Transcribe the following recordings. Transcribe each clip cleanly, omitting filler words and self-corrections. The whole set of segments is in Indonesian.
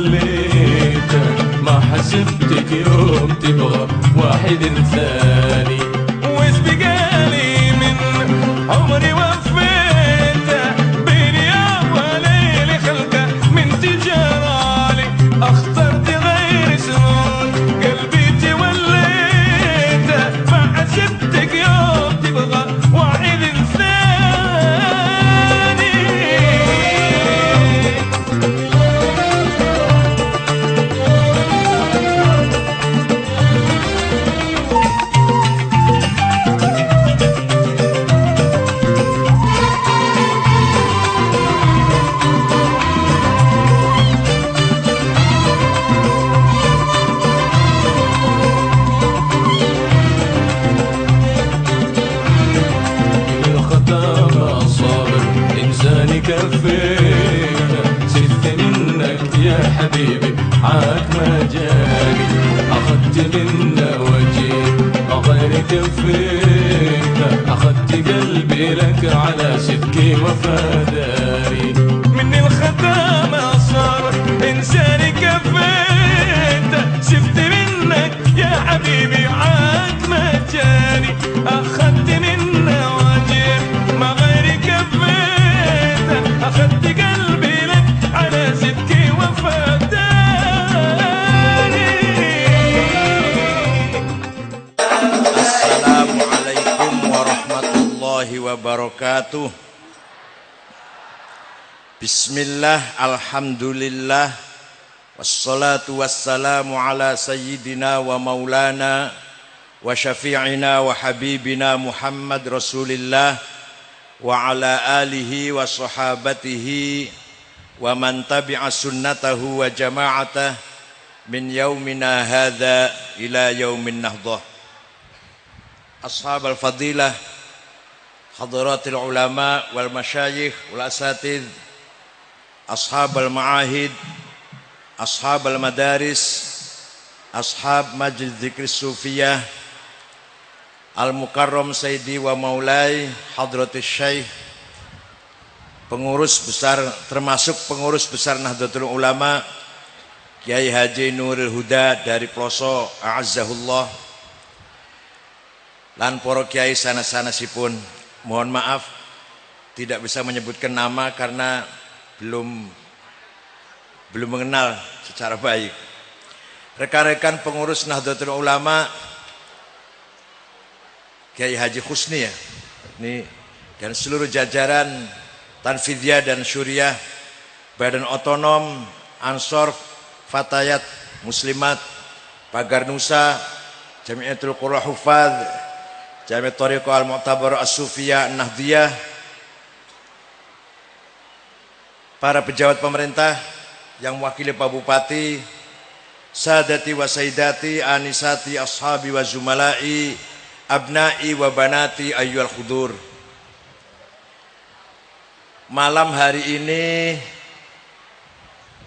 وليته ما حسبتك يوم تبغى واحد ثاني. وإيش بقالي من عمري وفيته بين يوم وليلة خلقه من تجارالي. اخترت غير سرور قلبي توليته ما حسبتك يوم تبغى واحد ثاني. كفينا سلت منك يا حبيبي عاك ما جاني. أخذت منا وجهي غير كفينا. أخذت قلبي لك على سبكي وفاداري. من الختامة صار إنساني كفيت. سلت منك يا حبيبي عاك ما جاني. أخذت منا وجهي ما غير كفيت. أخذت قلبي لك على صدقي وفداني. Assalamualaikum warahmatullahi wabarakatuh. Bismillah, alhamdulillah, wassalatu wassalamu ala sayyidina wa maulana wa syafi'ina wa habibina Muhammad Rasulillah wa ala alihi wa sahabatihi wa man tabi'a sunnatahu wa jama'atah min yaumina hadha ila yaumin nahdah. Ashab al-fadilah, hadratil ulama wal masyayikh wal asatidh, ashab al-ma'ahid, ashab al-madaris, ashab majlis dzikri sufiyah, Al-Mukarram Sayyidi wa Maulai Hadratus Syekh, pengurus besar termasuk pengurus besar Nahdlatul Ulama Kiai Haji Nurul Huda dari Ploso a'azzahullah, lan para kiai sanes-sanesipun. Mohon maaf tidak bisa menyebutkan nama karena belum mengenal secara baik. Rekan-rekan pengurus Nahdlatul Ulama Kiai Haji Husni ya, ini dan seluruh jajaran Tanfidiyah dan Syuriah, Badan Otonom, Ansor, Fatayat, Muslimat, Pagar Nusa, Jamiatul Qurra Hufadz, Jamiat Thariqah Al-Mu'tabar As-Sufiyah Nahdiyah, para pejabat pemerintah yang mewakili Pak Bupati, Sadati wa Sayyidati, Anisati, Ashabi wa Zumalai, Abnai wa banati ayyuhal khudur. Malam hari ini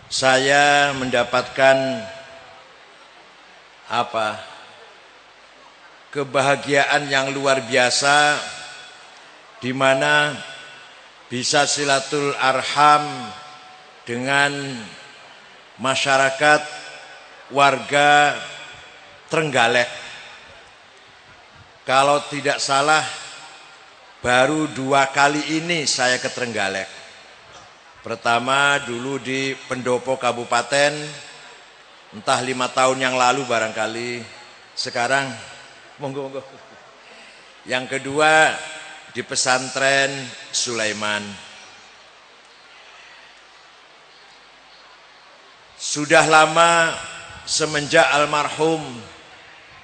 saya mendapatkan kebahagiaan yang luar biasa, di mana bisa silatul arham dengan masyarakat warga Trenggalek. Kalau tidak salah baru 2 kali ini saya ke Trenggalek. Pertama dulu di Pendopo Kabupaten, entah 5 tahun yang lalu barangkali. Sekarang monggo. Yang kedua di pesantren Sulaiman. Sudah lama semenjak almarhum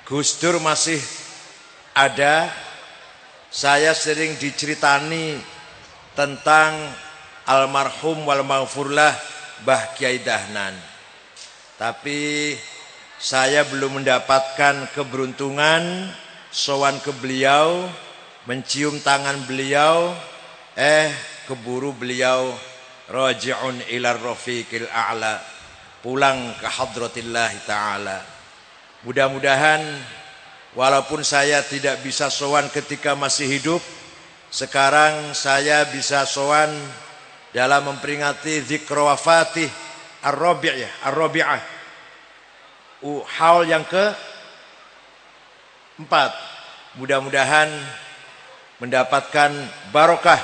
Gus Dur masih ada, saya sering diceritani tentang almarhum wal maghfurlah Mbah Kiai Dahnan. Tapi saya belum mendapatkan keberuntungan sowan ke beliau, mencium tangan beliau, keburu beliau raji'un ila rafiqil a'la, pulang ke hadratillah ta'ala. Mudah-mudahan walaupun saya tidak bisa sowan ketika masih hidup, sekarang saya bisa sowan dalam memperingati zikra wafatih Ar-Rabi' ya, Ar-Rabi'ah. Haul yang keempat. Mudah-mudahan mendapatkan barokah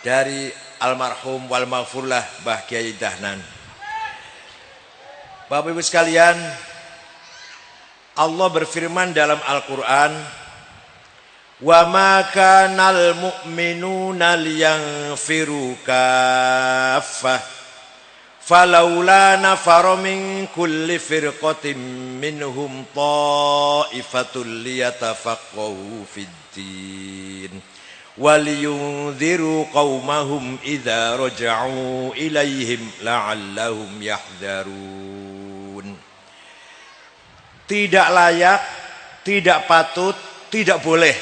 dari almarhum wal maghfurlah Mbah Kiai Dahnan. Bapak Ibu sekalian, Allah berfirman dalam Al-Qur'an, "Wa ma kanal mu'minuna liyanfiru kaffah falaula nafara min kulli firqatin minhum ta'ifatul liyatafaqahu fid-din waliyunziru qaumahum idza raja'u ilaihim la'allahum yahdharun." Tidak layak, tidak patut, tidak boleh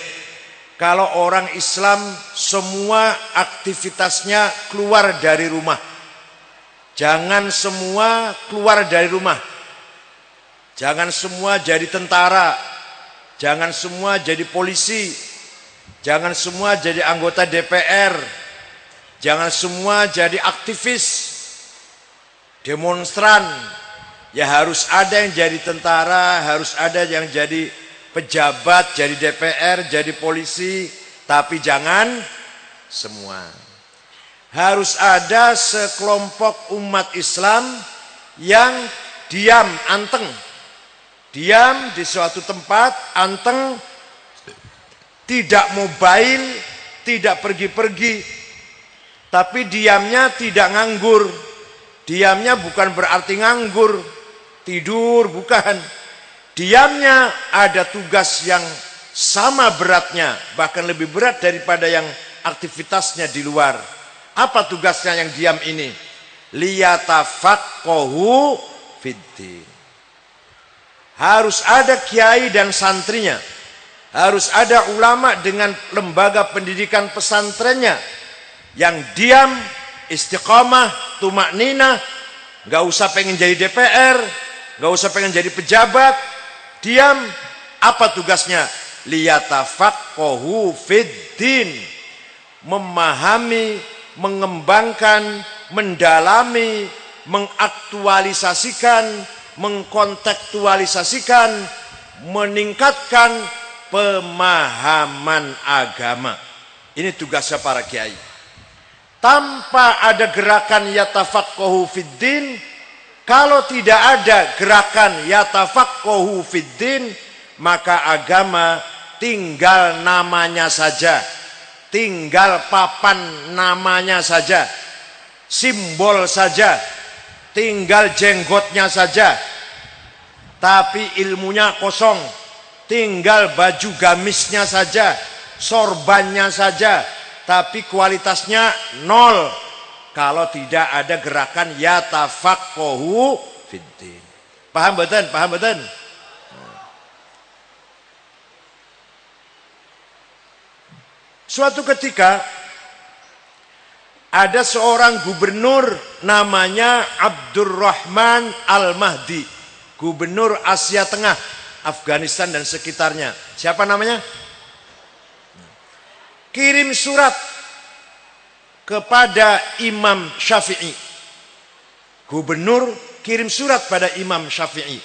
kalau orang Islam semua aktivitasnya keluar dari rumah. Jangan semua keluar dari rumah. Jangan semua jadi tentara. Jangan semua jadi polisi. Jangan semua jadi anggota DPR. Jangan semua jadi aktivis, demonstran. Ya harus ada yang jadi tentara, harus ada yang jadi pejabat, jadi DPR, jadi polisi. Tapi jangan semua. Harus ada sekelompok umat Islam yang diam, anteng. Diam di suatu tempat, anteng, tidak mobile, tidak pergi-pergi. Tapi diamnya tidak nganggur. Diamnya bukan berarti nganggur, tidur, bukan. Diamnya ada tugas yang sama beratnya, bahkan lebih berat daripada yang aktivitasnya di luar. Apa tugasnya yang diam ini? Liyatafaqahu fiddin. Harus ada kiai dan santrinya. Harus ada ulama dengan lembaga pendidikan pesantrennya yang diam, istiqamah, tumakninah, gak usah pengen jadi DPR, gak usah pengen jadi pejabat, diam. Apa tugasnya? Liyatafaqahu fiddin. Memahami, mengembangkan, mendalami, mengaktualisasikan, mengkontekstualisasikan, meningkatkan pemahaman agama. Ini tugasnya para kiai. Tanpa ada gerakan yatafaqahu fiddin, kalau tidak ada gerakan yatafaqahu fiddin, maka agama tinggal namanya saja, tinggal papan namanya saja, simbol saja, tinggal jenggotnya saja, tapi ilmunya kosong, tinggal baju gamisnya saja, sorbannya saja, tapi kualitasnya nol kalau tidak ada gerakan yatafaqahu fiddin. Paham betul? Paham betul? Suatu ketika ada seorang gubernur namanya Abdurrahman Al-Mahdi, gubernur Asia Tengah, Afghanistan dan sekitarnya. Siapa namanya? Kirim surat kepada Imam Syafi'i. Gubernur kirim surat pada Imam Syafi'i.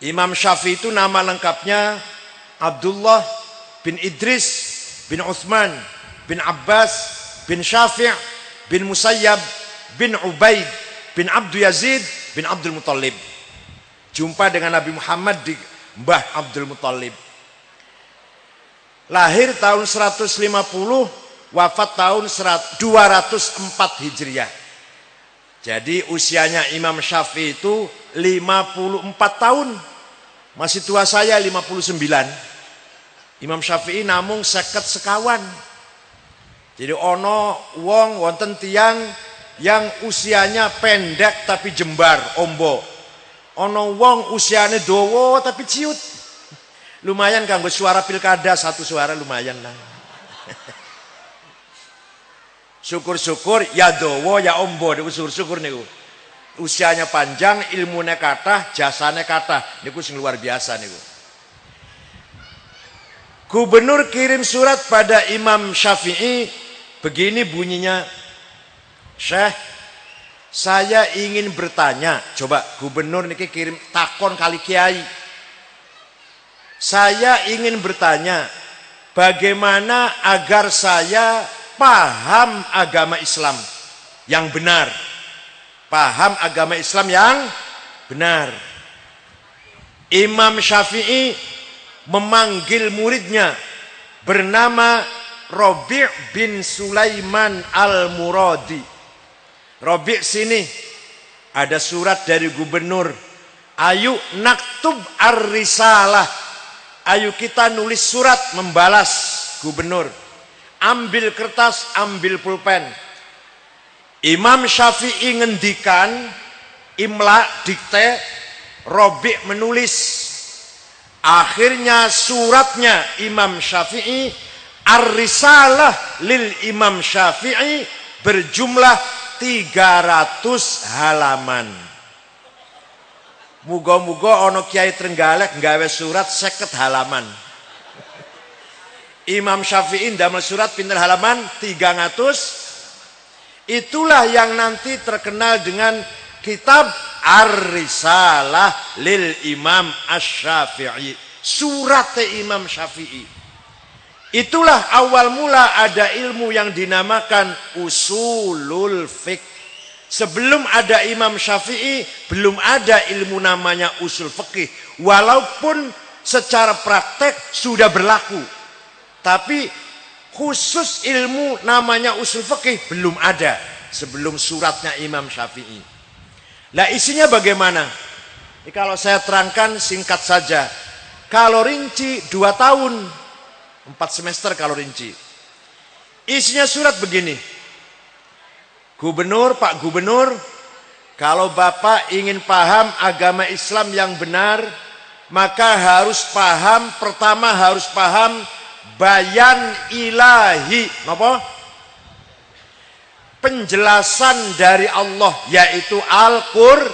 Imam Syafi'i itu nama lengkapnya Abdullah bin Idris bin Uthman bin Abbas bin Syafi' bin Musayyab bin Ubaid bin Abdul Yazid bin Abdul Muttalib. Jumpa dengan Nabi Muhammad di Mbah Abdul Muttalib. Lahir tahun 150, wafat tahun 204 Hijriah. Jadi usianya Imam Syafi'i itu 54 tahun. Masih tua saya 59. Imam Syafi'i namung 50 sekawan. Jadi ono wong wonten tiang yang usianya pendek tapi jembar, ombo. Ono wong usianya dawa tapi ciut. Lumayan kanggo suara pilkada, satu suara lumayan lah. Syukur-syukur ya dawa ya ombo, niku syukur-syukur niku. Usianya panjang, ilmunya kathah, jasane kathah. Niku sing luar biasa niku. Gubernur kirim surat pada Imam Syafi'i, begini bunyinya, Syekh, Saya ingin bertanya, coba gubernur niki kirim takon kali kiai. Saya ingin bertanya, bagaimana agar saya paham agama Islam yang benar? Paham agama Islam yang benar. Imam Syafi'i memanggil muridnya bernama Rabi' bin Sulaiman Al-Muradi. Rabi' sini ada surat dari gubernur. Ayo naktub ar-risalah. Ayo kita nulis surat membalas gubernur. Ambil kertas, ambil pulpen. Imam Syafi'i ngendikan, imla, dikte, Rabi' menulis. Akhirnya suratnya Imam Syafi'i, ar-risalah lil Imam Syafi'i, berjumlah 300 halaman. Muga-muga ono Kiai Trenggalek nggawe surat 50 halaman. Imam Syafi'i ndamel surat pinten halaman? 300. Itulah yang nanti terkenal dengan kitab Ar-Risalah lil Imam Asy-Syafi'i. Surat Imam Syafi'i. Itulah awal mula ada ilmu yang dinamakan usulul fiqh. Sebelum ada Imam Syafi'i, belum ada ilmu namanya usul fikih. Walaupun secara praktek sudah berlaku. Tapi khusus ilmu namanya usul fikih belum ada sebelum suratnya Imam Syafi'i. Nah, isinya bagaimana? Ini kalau saya terangkan singkat saja. Kalau rinci 2 tahun, 4 semester kalau rinci. Isinya surat begini. Gubernur, Pak Gubernur, kalau Bapak ingin paham agama Islam yang benar, maka harus paham, pertama harus paham bayan ilahi. Napa? Penjelasan dari Allah, yaitu Al-Qur'an.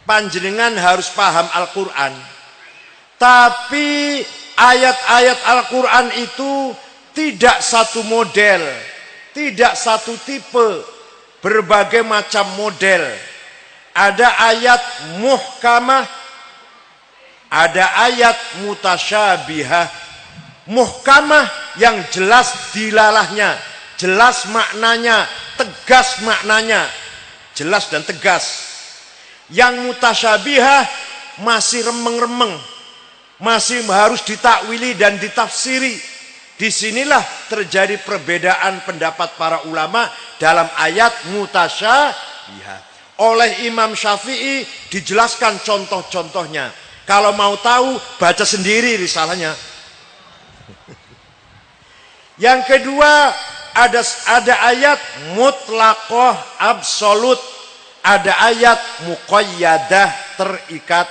Panjenengan harus paham Al-Qur'an. Tapi ayat-ayat Al-Quran itu tidak satu model, tidak satu tipe, berbagai macam model. Ada ayat muhkamah, ada ayat mutasyabihah. Muhkamah yang jelas dilalahnya, jelas maknanya, tegas maknanya, jelas dan tegas. Yang mutasyabihah masih remeng-remeng, masih harus ditakwili dan ditafsiri. Disinilah terjadi perbedaan pendapat para ulama dalam ayat mutasyabihah. Oleh Imam Syafi'i dijelaskan contoh-contohnya. Kalau mau tahu, baca sendiri risalahnya. Yang kedua, ada ayat mutlaqah absolut, ada ayat muqayyadah terikat.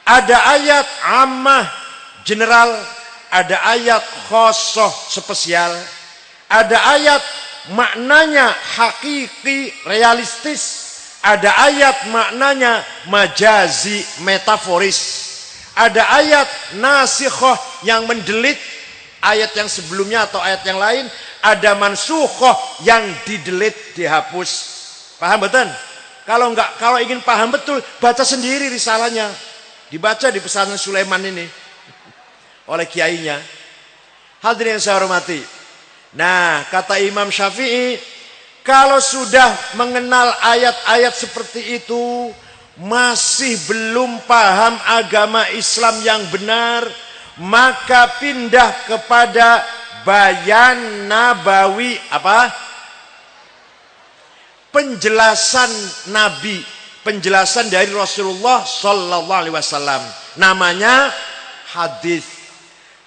Ada ayat ammah general, ada ayat khosoh spesial, ada ayat maknanya hakiki realistis, ada ayat maknanya majazi metaforis, ada ayat nasikhoh yang mendelit ayat yang sebelumnya atau ayat yang lain, ada mansukhoh yang didelit, dihapus. Paham betul? Kalau ingin paham betul, baca sendiri risalahnya. Dibaca di Pesantren Sulaiman ini oleh kiainya. Hadirin yang saya hormati. Nah, kata Imam Syafi'i, kalau sudah mengenal ayat-ayat seperti itu, masih belum paham agama Islam yang benar, maka pindah kepada bayan nabawi, apa? Penjelasan Nabi, penjelasan dari Rasulullah Sallallahu Alaihi Wasallam. Namanya hadis.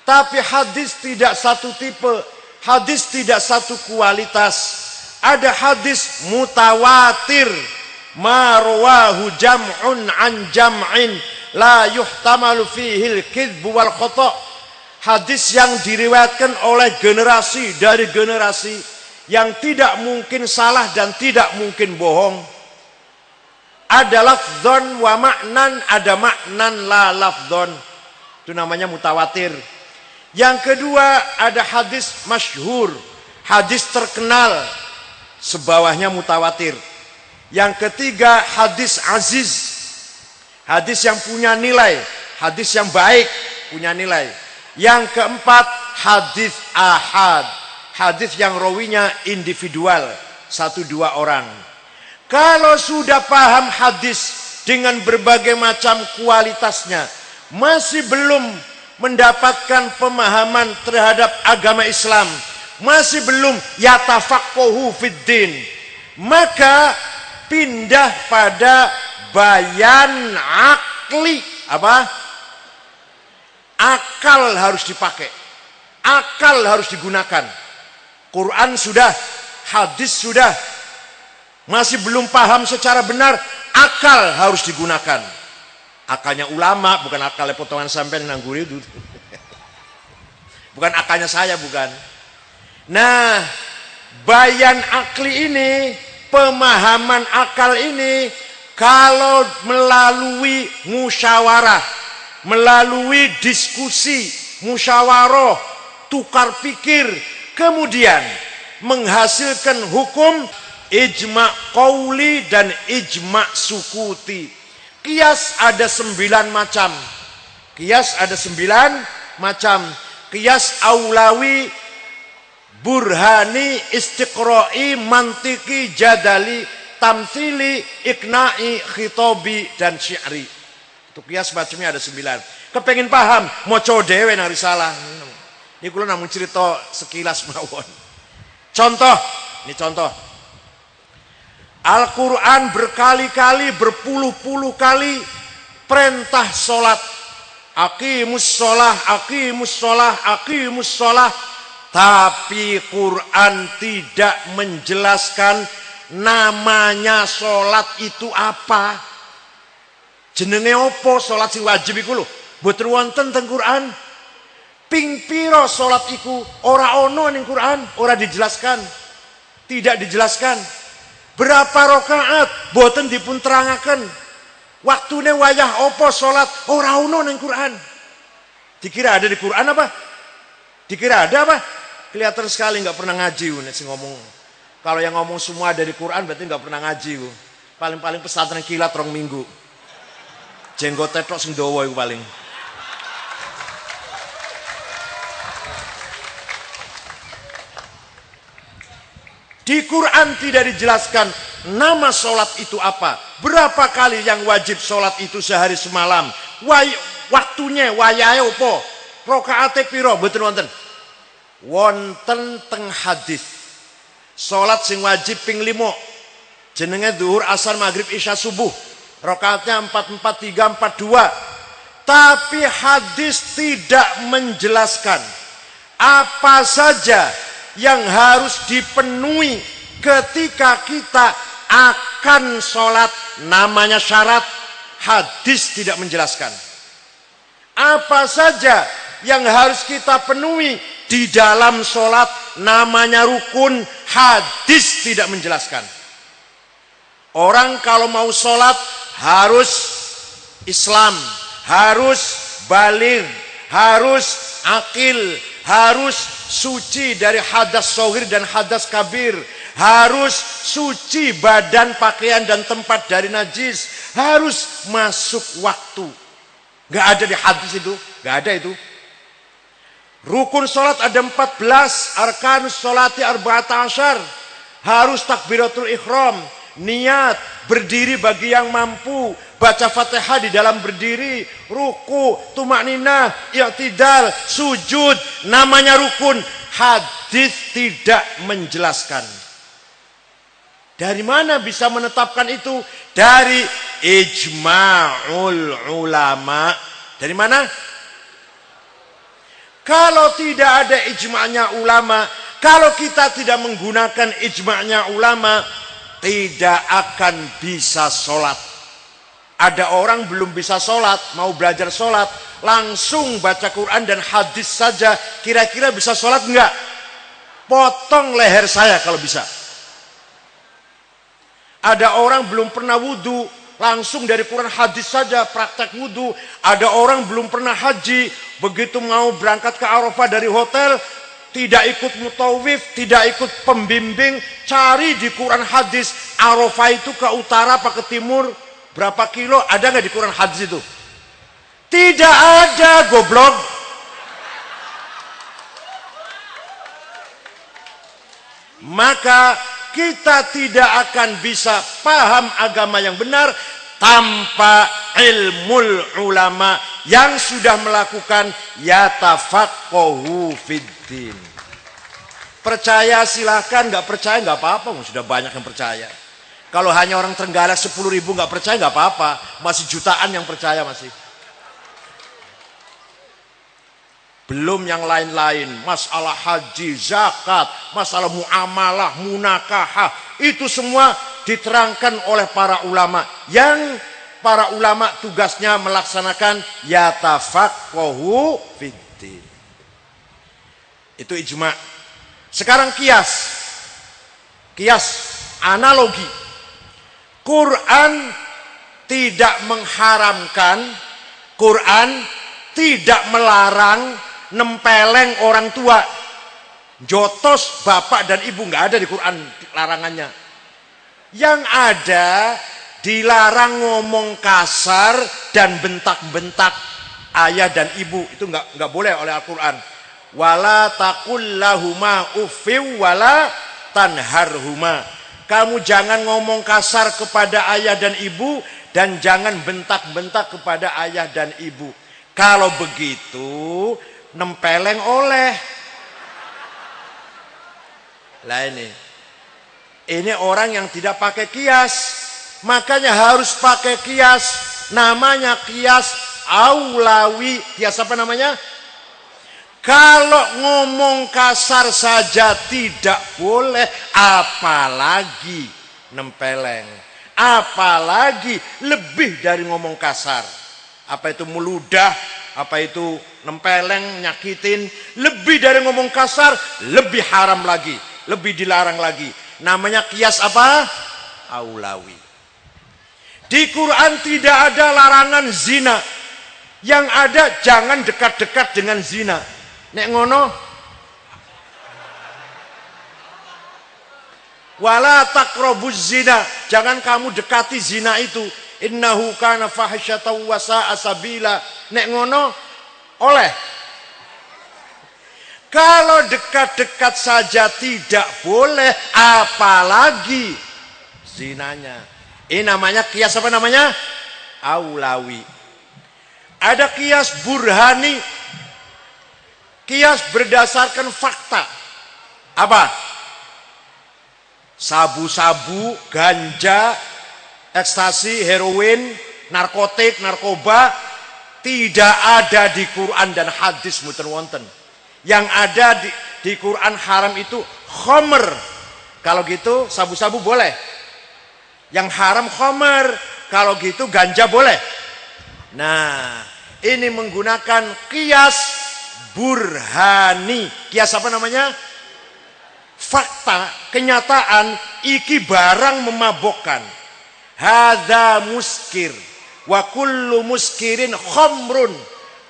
Tapi hadis tidak satu tipe, hadis tidak satu kualitas. Ada hadis mutawatir, marwahu jam'un an jam'in, la yuhtamalu fihil kidbu wal khata'. Hadis yang diriwayatkan oleh generasi dari generasi, yang tidak mungkin salah dan tidak mungkin bohong. Ada lafdzon wa maknan, ada maknan la lafdzon. Itu namanya mutawatir. Yang kedua, ada hadis masyhur, hadis terkenal. sebawahnya mutawatir. Yang ketiga hadis aziz, hadis yang punya nilai, hadis yang baik punya nilai. Yang keempat hadis ahad, hadis yang rawinya individual, 1-2 orang. Kalau sudah paham hadis dengan berbagai macam kualitasnya, masih belum mendapatkan pemahaman terhadap agama Islam, masih belum yatafaqahu fiddin, maka pindah pada bayan akli. Apa? Akal harus dipakai, akal harus digunakan. Quran sudah, hadis sudah, masih belum paham secara benar, akal harus digunakan. Akalnya ulama, bukan akalnya potongan sampean nangguri itu. Bukan akalnya saya, bukan. Nah, bayan akli ini, pemahaman akal ini, kalau melalui musyawarah, melalui diskusi, musyawarah, tukar pikir, kemudian menghasilkan hukum, ijma' qauli dan ijma' sukuti. Qiyas ada 9 macam. Qiyas ada 9 macam. Qiyas aulawi, burhani, istiqra'i, mantiki, jadali, tamthili, ikna'i, khitobi, dan syi'ri. Itu qiyas macamnya ada 9. Kepengen paham, moco dewe nang risalah. Ini kula namun cerita sekilas mawon. Contoh, ini contoh. Al-Quran berkali-kali, berpuluh-puluh kali perintah sholat. Aqimus sholah, aqimus sholah, aqimus sholah. Tapi Quran tidak menjelaskan namanya sholat itu apa. Jenenge opo sholat sing wajib iku lho. Mboten wonten teng Quran. Ping piro sholat iku ora ono ning Quran, ora dijelaskan. Tidak dijelaskan. Berapa rakaat boten dipun terangaken. Waktune wayah opo salat ora ono ning Quran. Dikira ada di Quran apa? Dikira ada apa? Kelihatan sekali nggak pernah ngaji nek sing ngomong. Kalau yang ngomong semua ada di Quran berarti nggak pernah ngaji. Paling-paling pesantren kilat 2 minggu. Jenggot tetok sing dawa iku paling. Di Quran tidak dijelaskan nama sholat itu apa. Berapa kali yang wajib sholat itu sehari semalam. Waktunya, wayahe opo. Rokaate piro, betul wonten. Wonten teng hadis. Sholat sing wajib ping 5. Jenenge zuhur, asar, maghrib, isya, subuh. Rokaatnya 4, 4, 3, 4, 2. Tapi hadis tidak menjelaskan apa saja yang harus dipenuhi ketika kita akan sholat, namanya syarat. Hadis tidak menjelaskan. Apa saja yang harus kita penuhi di dalam sholat, namanya rukun. Hadis tidak menjelaskan. Orang kalau mau sholat harus Islam, harus baligh, harus akil, harus suci dari hadas shogir dan hadas kabir, harus suci badan, pakaian dan tempat dari najis, harus masuk waktu. Gak ada di hadis itu, gak ada itu. Rukun sholat ada 14, arkanus sholati arba'ata asyar, harus takbiratul ikhram, niat, berdiri bagi yang mampu, baca Fatihah di dalam berdiri, ruku, tumakninah, i'tidal, sujud, namanya rukun. Hadis tidak menjelaskan. Dari mana bisa menetapkan itu? Dari ijma'ul ulama. Dari mana? Kalau tidak ada ijma'nya ulama, kalau kita tidak menggunakan ijma'nya ulama, tidak akan bisa sholat. Ada orang belum bisa sholat, mau belajar sholat, langsung baca Quran dan hadis saja, kira-kira bisa sholat enggak? Potong leher saya kalau bisa. Ada orang belum pernah wudhu, langsung dari Quran hadis saja praktek wudhu. Ada orang belum pernah haji, begitu mau berangkat ke Arafah dari hotel, tidak ikut mutawif, tidak ikut pembimbing, cari di Quran hadis Arafah itu ke utara apa ke timur berapa kilo, ada nggak di Quran hadis itu? Tidak ada, goblok. Maka kita tidak akan bisa paham agama yang benar tanpa ilmul ulama yang sudah melakukan yatafaqahu fiddin. Percaya silahkan, nggak percaya nggak apa-apa, sudah banyak yang percaya. Kalau hanya orang Trenggalek 10.000 nggak percaya nggak apa-apa, masih jutaan yang percaya masih. Belum yang lain-lain, masalah haji, zakat, masalah muamalah, munakahah, itu semua diterangkan oleh para ulama. Yang para ulama tugasnya melaksanakan yatafaqahu fiddin. Itu ijma'. Sekarang kias. Kias, analogi. Quran tidak mengharamkan, Quran tidak melarang nempeleng orang tua, jotos bapak dan ibu, nggak ada di Quran larangannya. Yang ada dilarang ngomong kasar dan bentak-bentak ayah dan ibu, itu nggak boleh oleh Al-Quran. Wala taqul lahuma uffiw wala tanharhuma. Kamu jangan ngomong kasar kepada ayah dan ibu dan jangan bentak-bentak kepada ayah dan ibu. Kalau begitu nempeleng oleh. Lah ini orang yang tidak pakai kias, makanya harus pakai kias. Namanya kias aulawi. Kias apa namanya? Kalau ngomong kasar saja tidak boleh, apalagi nempeleng, apalagi lebih dari ngomong kasar. Apa itu meludah, apa itu nempeleng, nyakitin, lebih dari ngomong kasar, lebih haram lagi, lebih dilarang lagi. Namanya kias apa? Aulawi. Di Quran tidak ada larangan zina. Yang ada jangan dekat-dekat dengan zina. Nek ngono, wala taqrabuz zina, jangan kamu dekati zina itu. Innahu kana fahisyatan wa sa'a sabila. Nek ngono oleh. Kalau dekat-dekat saja tidak boleh, apalagi zinanya. Ini namanya kias apa namanya? Aulawi. Ada kias burhani. Kias berdasarkan fakta. Apa? Sabu-sabu, ganja, ekstasi, heroin, narkotik, narkoba tidak ada di Quran dan hadis mboten wonten. Yang ada di Quran haram itu khamr. Kalau gitu sabu-sabu boleh. Yang haram khamr. Kalau gitu ganja boleh. Nah, ini menggunakan kias burhani. Kias apa namanya? Fakta, kenyataan, iki barang memabokkan. Hadza muskir wa kullu muskirin khamrun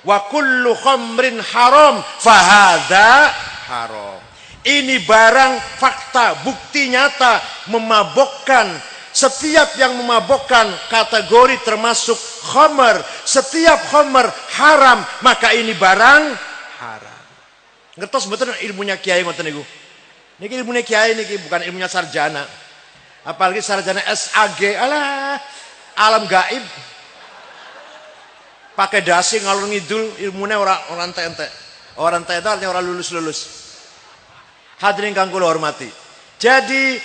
wa kullu khamrin haram fahadza haram. Ini barang fakta, bukti nyata memabokkan. Setiap yang memabokkan kategori termasuk khamr. Setiap khamr haram, maka ini barang haram. Ngertos betul ilmunya kiai ngoten niku. Niki ilmunya kiai niki bukan ilmunya sarjana. Apalagi sarjana SAG, alah alam gaib. Pakai dasi ngalur ngidul, ilmunya orang ente. Orang ente artinya orang lulus. Hadirin kang kula hormati. Jadi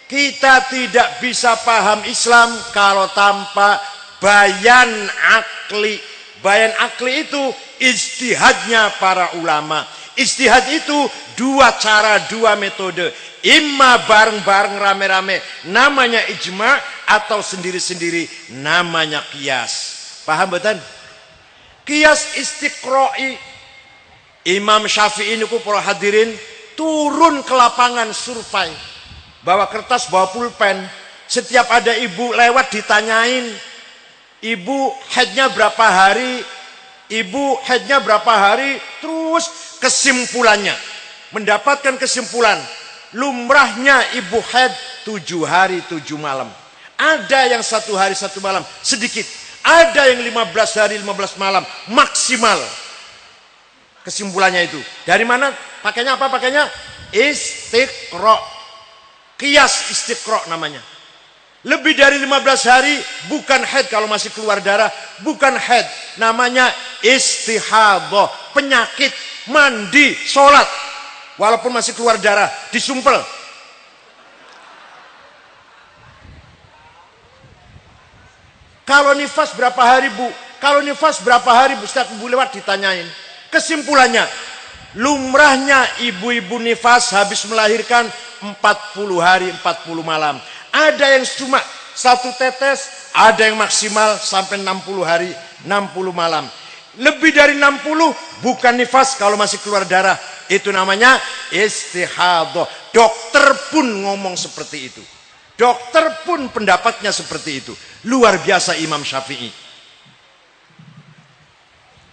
kita tidak bisa paham Islam kalau tanpa bayan akli. Bayan akli itu ijtihadnya para ulama. Ijtihad itu dua cara, dua metode. Imma bareng-bareng rame-rame, namanya ijma, atau sendiri-sendiri, namanya kias. Paham betul? Kias istiqra'i. Imam Syafi'i niku para hadirin turun ke lapangan survei. Bawa kertas, bawa pulpen. Setiap ada ibu lewat ditanyain, ibu haidnya berapa hari? Ibu haidnya berapa hari? Terus kesimpulannya mendapatkan kesimpulan lumrahnya ibu haid 7 hari 7 malam. Ada yang 1 hari 1 malam sedikit, ada yang 15 hari 15 malam maksimal. Kesimpulannya itu dari mana? Pakainya apa? Pakainya istiqra, qiyas istiqra namanya. Lebih dari 15 hari bukan haid, kalau masih keluar darah bukan haid, namanya istihadhah, penyakit, mandi, sholat walaupun masih keluar darah, disumpel. Kalau nifas berapa hari Bu? Kalau nifas berapa hari Bu? Setiap Bu lewat ditanyain. Kesimpulannya, lumrahnya ibu-ibu nifas habis melahirkan 40 hari 40 malam. Ada yang cuma 1 tetes, ada yang maksimal sampai 60 hari 60 malam. Lebih dari 60 bukan nifas kalau masih keluar darah. Itu namanya istihadhah. Dokter pun ngomong seperti itu. Dokter pun pendapatnya seperti itu. Luar biasa Imam Syafi'i.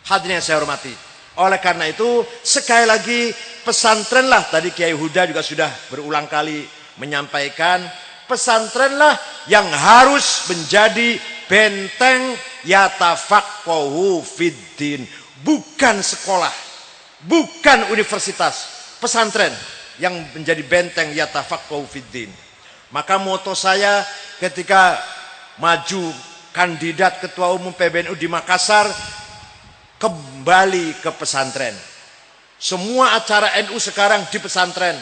Hadirin yang saya hormati. Oleh karena itu sekali lagi pesantrenlah, tadi Kiai Huda juga sudah berulang kali menyampaikan, pesantrenlah yang harus menjadi benteng yatafaqahu fiddin, bukan sekolah, bukan universitas, pesantren yang menjadi benteng yatafaqahu fiddin. Maka moto saya ketika maju kandidat ketua umum PBNU di Makassar, kembali ke pesantren. Semua acara NU sekarang di pesantren.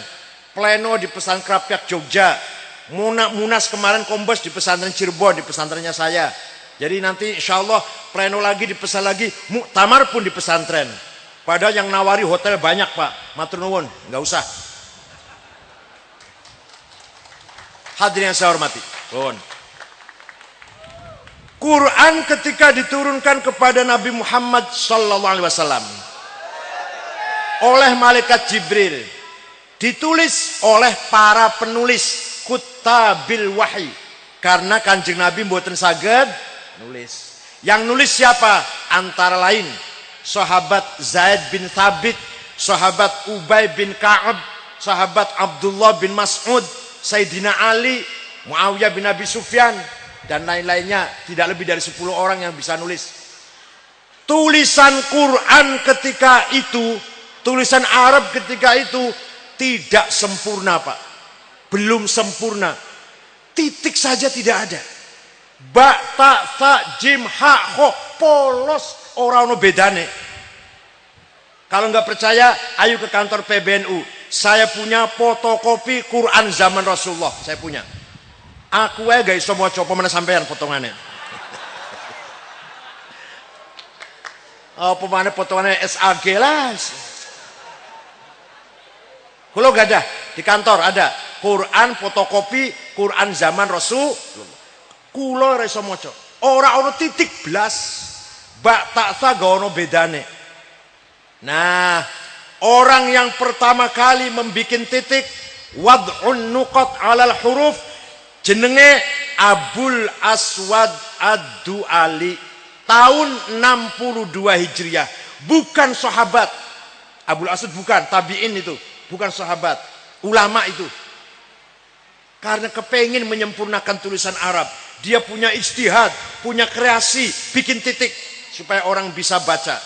Pleno di pesantren Krapyak Jogja, Munas kemarin Kombes di pesantren Cirebon, di pesantrennya saya. Jadi nanti insya Allah pleno lagi di pesantren lagi, muktamar pun di pesantren. Padahal yang nawari hotel banyak Pak, matur nuwun, nggak usah. Hadirin yang saya hormati, Quran ketika diturunkan kepada Nabi Muhammad SAW oleh malaikat Jibril, ditulis oleh para penulis kutabil wahyi, karena Kanjeng Nabi mboten saged nulis. Yang nulis siapa? Antara lain sahabat Zaid bin Thabit, sahabat Ubay bin Ka'ab, sahabat Abdullah bin Mas'ud, Sayyidina Ali, Muawiyah bin Abi Sufyan, dan lain-lainnya. Tidak lebih dari 10 orang yang bisa nulis. Tulisan Quran ketika itu, tulisan Arab ketika itu tidak sempurna Pak, belum sempurna, titik saja tidak ada. Ba, ta, tha, jim, ha, ho, polos, orang no bedane. Kalau nggak percaya, ayo ke kantor PBNU. Saya punya fotokopi Quran zaman Rasulullah, saya punya. Aku aja gak iso maca apa meneh sampean potongannya. Apa mana potongannya SAG lah. Kalau gak ada di kantor ada Quran fotokopi Quran zaman Rasul. Kulo ora iso maca. Ora ono titik blas. Bak tak sa gak ono bedane. Nah, orang yang pertama kali membikin titik wad'un nuqat 'alal huruf jenenge Abul Aswad Ad-Du'ali, tahun 62 Hijriah. Bukan sahabat. Abul Aswad bukan, tabi'in itu, bukan sahabat, ulama itu. Karena kepengin menyempurnakan tulisan Arab, dia punya ijtihad, punya kreasi, bikin titik supaya orang bisa baca.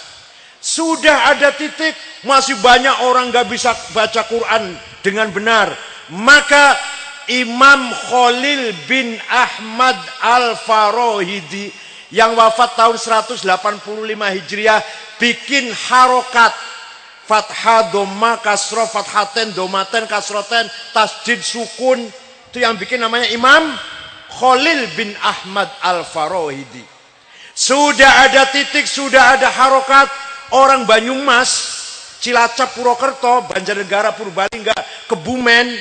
Sudah ada titik, masih banyak orang gak bisa baca Quran dengan benar. Maka Imam Khalil bin Ahmad Al-Farahidi yang wafat tahun 185 Hijriah bikin harokat fathah, doma, kasroh, fathaten, domaten, kasroten, tasdid, sukun. Itu yang bikin namanya Imam Khalil bin Ahmad Al-Farahidi. Sudah ada titik, sudah ada harokat. Orang Banyumas, Cilacap, Purwokerto, Banjarnegara, Purbalingga, Kebumen,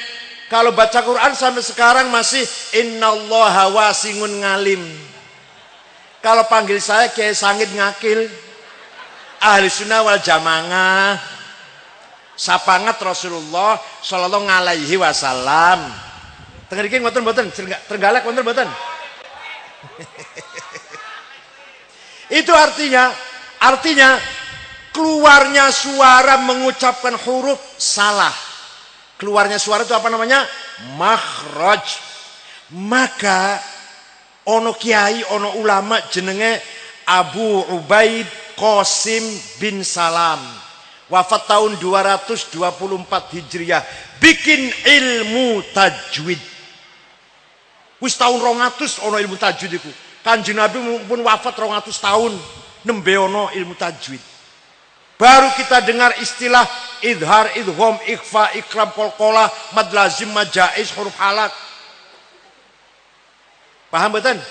kalau baca Quran sampai sekarang masih innallaha wasingun ngalim. Kalau panggil saya Kiai Sangit Ngakil, ahli sunnah wal jamaah, sapangat Rasulullah sallallahu alaihi wasallam. Tengah iki ngoten-ngoten, Trenggalek ngoten-ngoten. Itu artinya keluarnya suara mengucapkan huruf salah. Keluarnya suara itu apa namanya? Makhraj. Maka ono kiai, ono ulama jenenge Abu Ubaid Qasim bin Salam. Wafat tahun 224 Hijriah. Bikin ilmu tajwid. Wis tahun 200 ono ilmu tajwid iku. Kanjeng Nabi pun wafat 200 tahun nembe ono ilmu tajwid. Baru kita dengar istilah idhar, idgham, ikhfa, ikram, qalqalah, mad lazim, mad jaiz, huruf halak. Paham betul?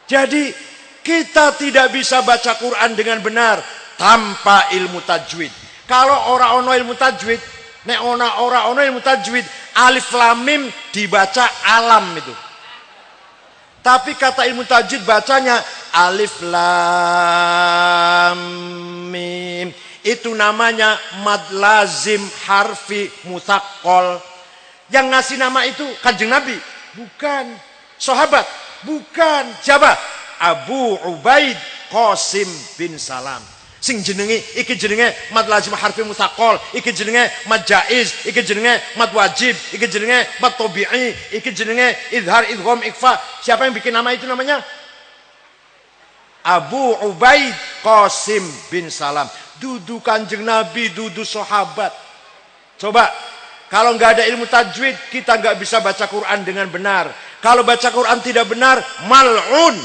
Jadi kita tidak bisa baca Quran dengan benar tanpa ilmu tajwid. Kalau orang ono ilmu tajwid, nek orang ono ilmu tajwid, alif lam mim dibaca alam itu. Tapi kata ilmu tajwid bacanya alif lam mim. Itu namanya mad lazim harfi mutsaqqal. Yang ngasih nama itu Kanjeng Nabi? Bukan. Sahabat? Bukan. Siapa? Abu Ubaid Qasim bin Salam. Sing jenenge iki jenenge mad lazim harfi mutsaqqal, iki jenenge mad jaiz, iki jenenge mad wajib, iki jenenge mad tabi'i, iki jenenge idhar, idgham, ikhfa. Siapa yang bikin nama itu namanya? Abu Ubaid Qasim bin Salam. Dudu Kanjeng Nabi, dudu sahabat. Coba kalau nggak ada ilmu tajwid, kita nggak bisa baca Quran dengan benar. Kalau baca Quran tidak benar, mal'un.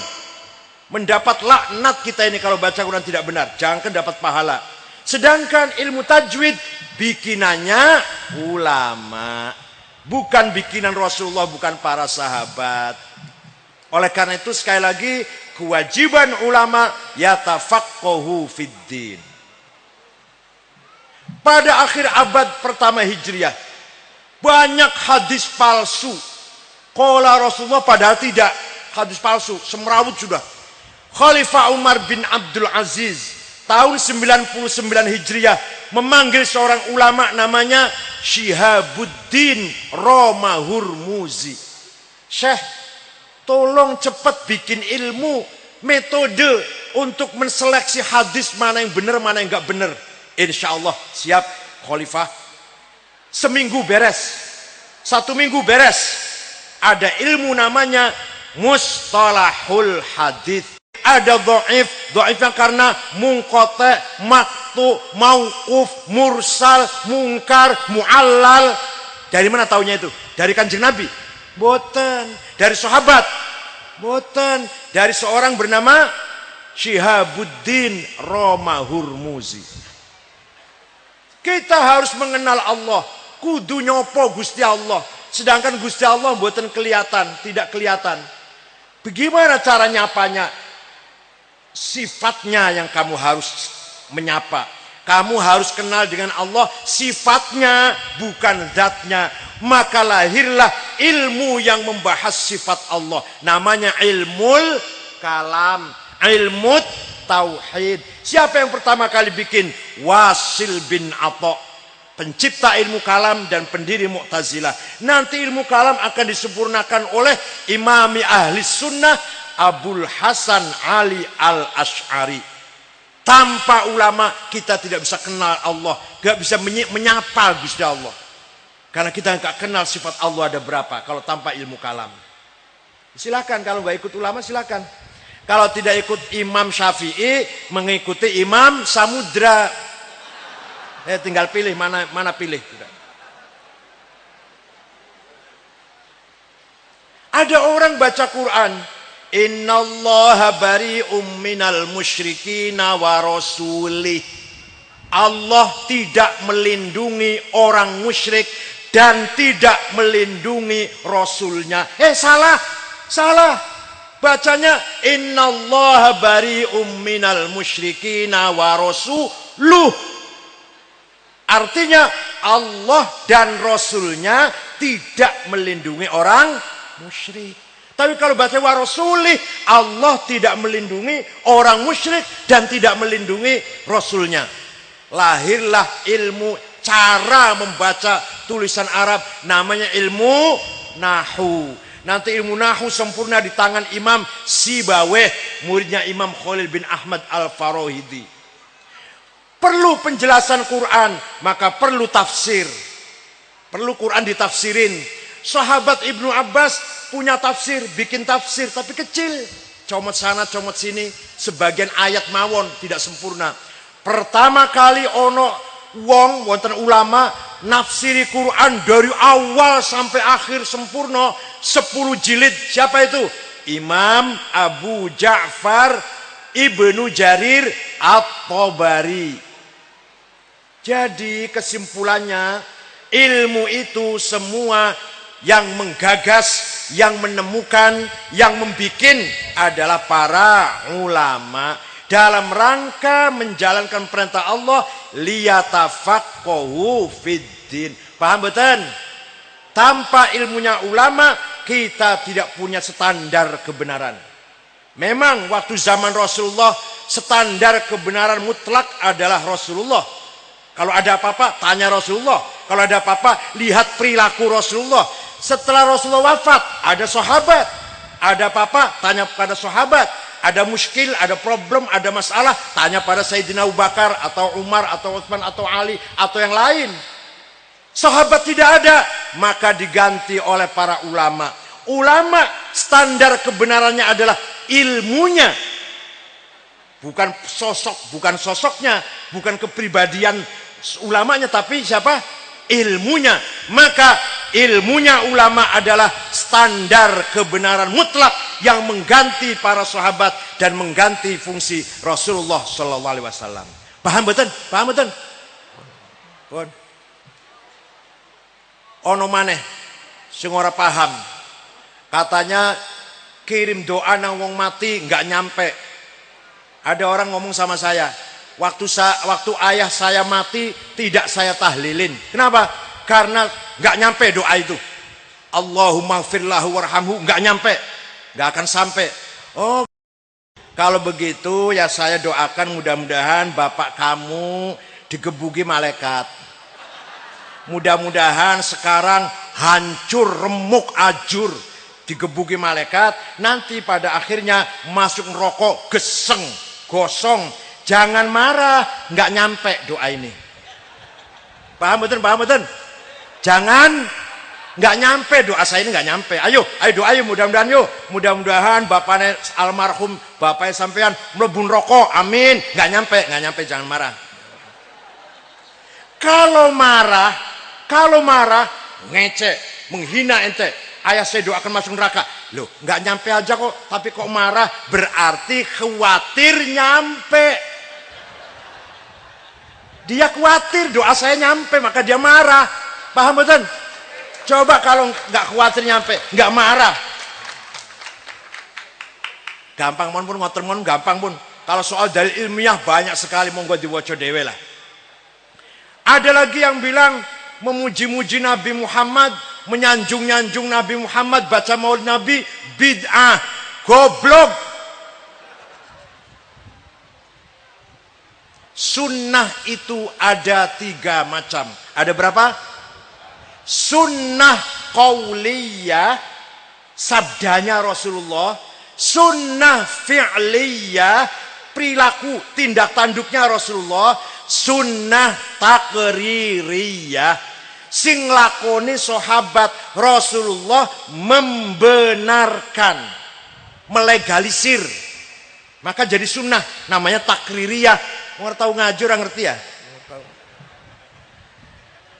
Mendapat laknat kita ini kalau baca Quran tidak benar. Jangan dapat pahala. Sedangkan ilmu tajwid bikinannya ulama. Bukan bikinan Rasulullah, bukan para sahabat. Oleh karena itu sekali lagi kewajiban ulama yatafaqqahu fiddin. Pada akhir abad pertama Hijriah banyak hadis palsu. Qala Rasulullah padahal tidak. Hadis palsu, semrawut sudah. Khalifah Umar bin Abdul Aziz tahun 99 Hijriah memanggil seorang ulama namanya Syihabuddin Romahurmuzi. Syekh, tolong cepat bikin ilmu metode untuk menseleksi hadis mana yang benar mana yang enggak benar. Insya Allah siap Khalifah. Seminggu beres, 1 minggu beres. Ada ilmu namanya mustalahul hadis. Ada dhaifnya karena munqati, maqtu, mauquf, mursal, mungkar, muallal. Dari mana taunya itu? Dari Kanjeng Nabi? Boten. Dari sahabat? Boten. Dari seorang bernama Syihabuddin Romahurmuzi. Kita harus mengenal Allah. Kudu nyopo Gusti Allah. Sedangkan Gusti Allah boten kelihatan, tidak kelihatan. Bagaimana cara nyapanya? Sifatnya yang kamu harus menyapa. Kamu harus kenal dengan Allah sifatnya, bukan zatnya. Maka lahirlah ilmu yang membahas sifat Allah. Namanya ilmul kalam, ilmu tauhid. Siapa yang pertama kali bikin? Wasil bin Atha, pencipta ilmu kalam dan pendiri Mu'tazilah. Nanti ilmu kalam akan disempurnakan oleh imami ahli sunnah Abul Hasan Ali al-Ash'ari. Tanpa ulama kita tidak bisa kenal Allah, tidak bisa menyapa Gusti Allah. Karena kita nggak kenal sifat Allah ada berapa kalau tanpa ilmu kalam. Silakan kalau nggak ikut ulama silakan. Kalau tidak ikut Imam Syafi'i, mengikuti Imam Samudra. Tinggal pilih mana pilih. Ada orang baca Quran, innallaha bari'um minal musyrikina wa rasulih. Allah tidak melindungi orang musyrik dan tidak melindungi rasulnya. Salah. Bacanya innallaha bari'um minal musyrikina wa rasuluh. Artinya Allah dan rasulnya tidak melindungi orang musyrik. Tapi kalau baca wa rasulih, Allah tidak melindungi orang musyrik dan tidak melindungi rasulnya. Lahirlah ilmu cara membaca tulisan Arab, namanya ilmu Nahwu. Nanti ilmu Nahwu sempurna di tangan Imam Sibawayh, muridnya Imam Khalil bin Ahmad Al-Farahidi. Perlu penjelasan Quran, maka perlu tafsir. perlu Quran ditafsirin. Sahabat Ibnu Abbas punya tafsir, bikin tafsir tapi kecil, comot sana comot sini, sebagian ayat mawon tidak sempurna. Pertama kali ono wong wonten ulama nafsiri Quran dari awal sampai akhir sempurna 10 jilid. Siapa itu? Imam Abu Ja'far Ibnu Jarir At-Tabari. Jadi kesimpulannya, ilmu itu semua yang menggagas, yang menemukan, yang membikin adalah para ulama dalam rangka menjalankan perintah Allah, liyatafaqahu fiddin. Paham betul? Tanpa ilmunya ulama kita tidak punya standar kebenaran. Memang waktu zaman Rasulullah standar kebenaran mutlak adalah Rasulullah. Kalau ada apa-apa tanya Rasulullah. Kalau ada apa-apa lihat perilaku Rasulullah. Setelah Rasulullah wafat ada sahabat. Ada apa-apa tanya pada sahabat. Ada muskil, ada problem, ada masalah tanya pada Sayyidina Abu Bakar atau Umar atau Utsman atau Ali atau yang lain. Sahabat tidak ada, maka diganti oleh para ulama. Ulama standar kebenarannya adalah ilmunya. Bukan sosoknya, bukan kepribadian ulamanya, tapi siapa? Ilmunya. Maka ilmunya ulama adalah standar kebenaran mutlak yang mengganti para sahabat dan mengganti fungsi Rasulullah Sallallahu Alaihi Wasallam. Paham betul? Paham betul? Pun. Ono maneh sing ora paham. Katanya kirim doa nang wong mati nggak nyampe. Ada orang ngomong sama saya, waktu ayah saya mati tidak saya tahlilin. Kenapa? Karena nggak nyampe doa itu. Allahumma firlahu warhamhu, nggak nyampe, nggak akan sampai. Oh, kalau begitu ya saya doakan mudah-mudahan bapak kamu digebuki malaikat. Mudah-mudahan sekarang hancur, remuk, ajur, digebuki malaikat. Nanti pada akhirnya masuk neraka, geseng, gosong. Jangan marah, nggak nyampe doa ini. Paham betul? Paham betul? Jangan, nggak nyampe doa saya ini, nggak nyampe. Ayo doa yuk, mudah-mudahan yuk. Mudah-mudahan bapaknya almarhum, bapaknya sampean mlebu neraka, amin. Nggak nyampe, jangan marah. Kalau marah, ngecek, menghina ente. Ayah saya doakan masuk neraka. Loh, nggak nyampe aja kok, tapi kok marah, berarti khawatir nyampe. Dia khawatir doa saya nyampe, maka dia marah. Paham betul? Coba kalau nggak khawatir nyampe, nggak marah. Gampang pun ngotor mon, gampang pun. Kalau soal dalil ilmiah banyak sekali, monggo diwaca dhewe lah. Ada lagi yang bilang memuji-muji Nabi Muhammad, menyanjung-nyanjung Nabi Muhammad, baca maulid Nabi, bid'ah, goblok. Sunnah itu ada 3 macam. Ada berapa? Sunnah qauliyah, sabdanya Rasulullah. Sunnah fi'liyah, perilaku, tindak tanduknya Rasulullah. Sunnah takririyah, sing lakoni sahabat Rasulullah membenarkan, melegalisir, maka jadi sunnah, namanya takririyah. Orang tahu ngaji, orang ngerti ya?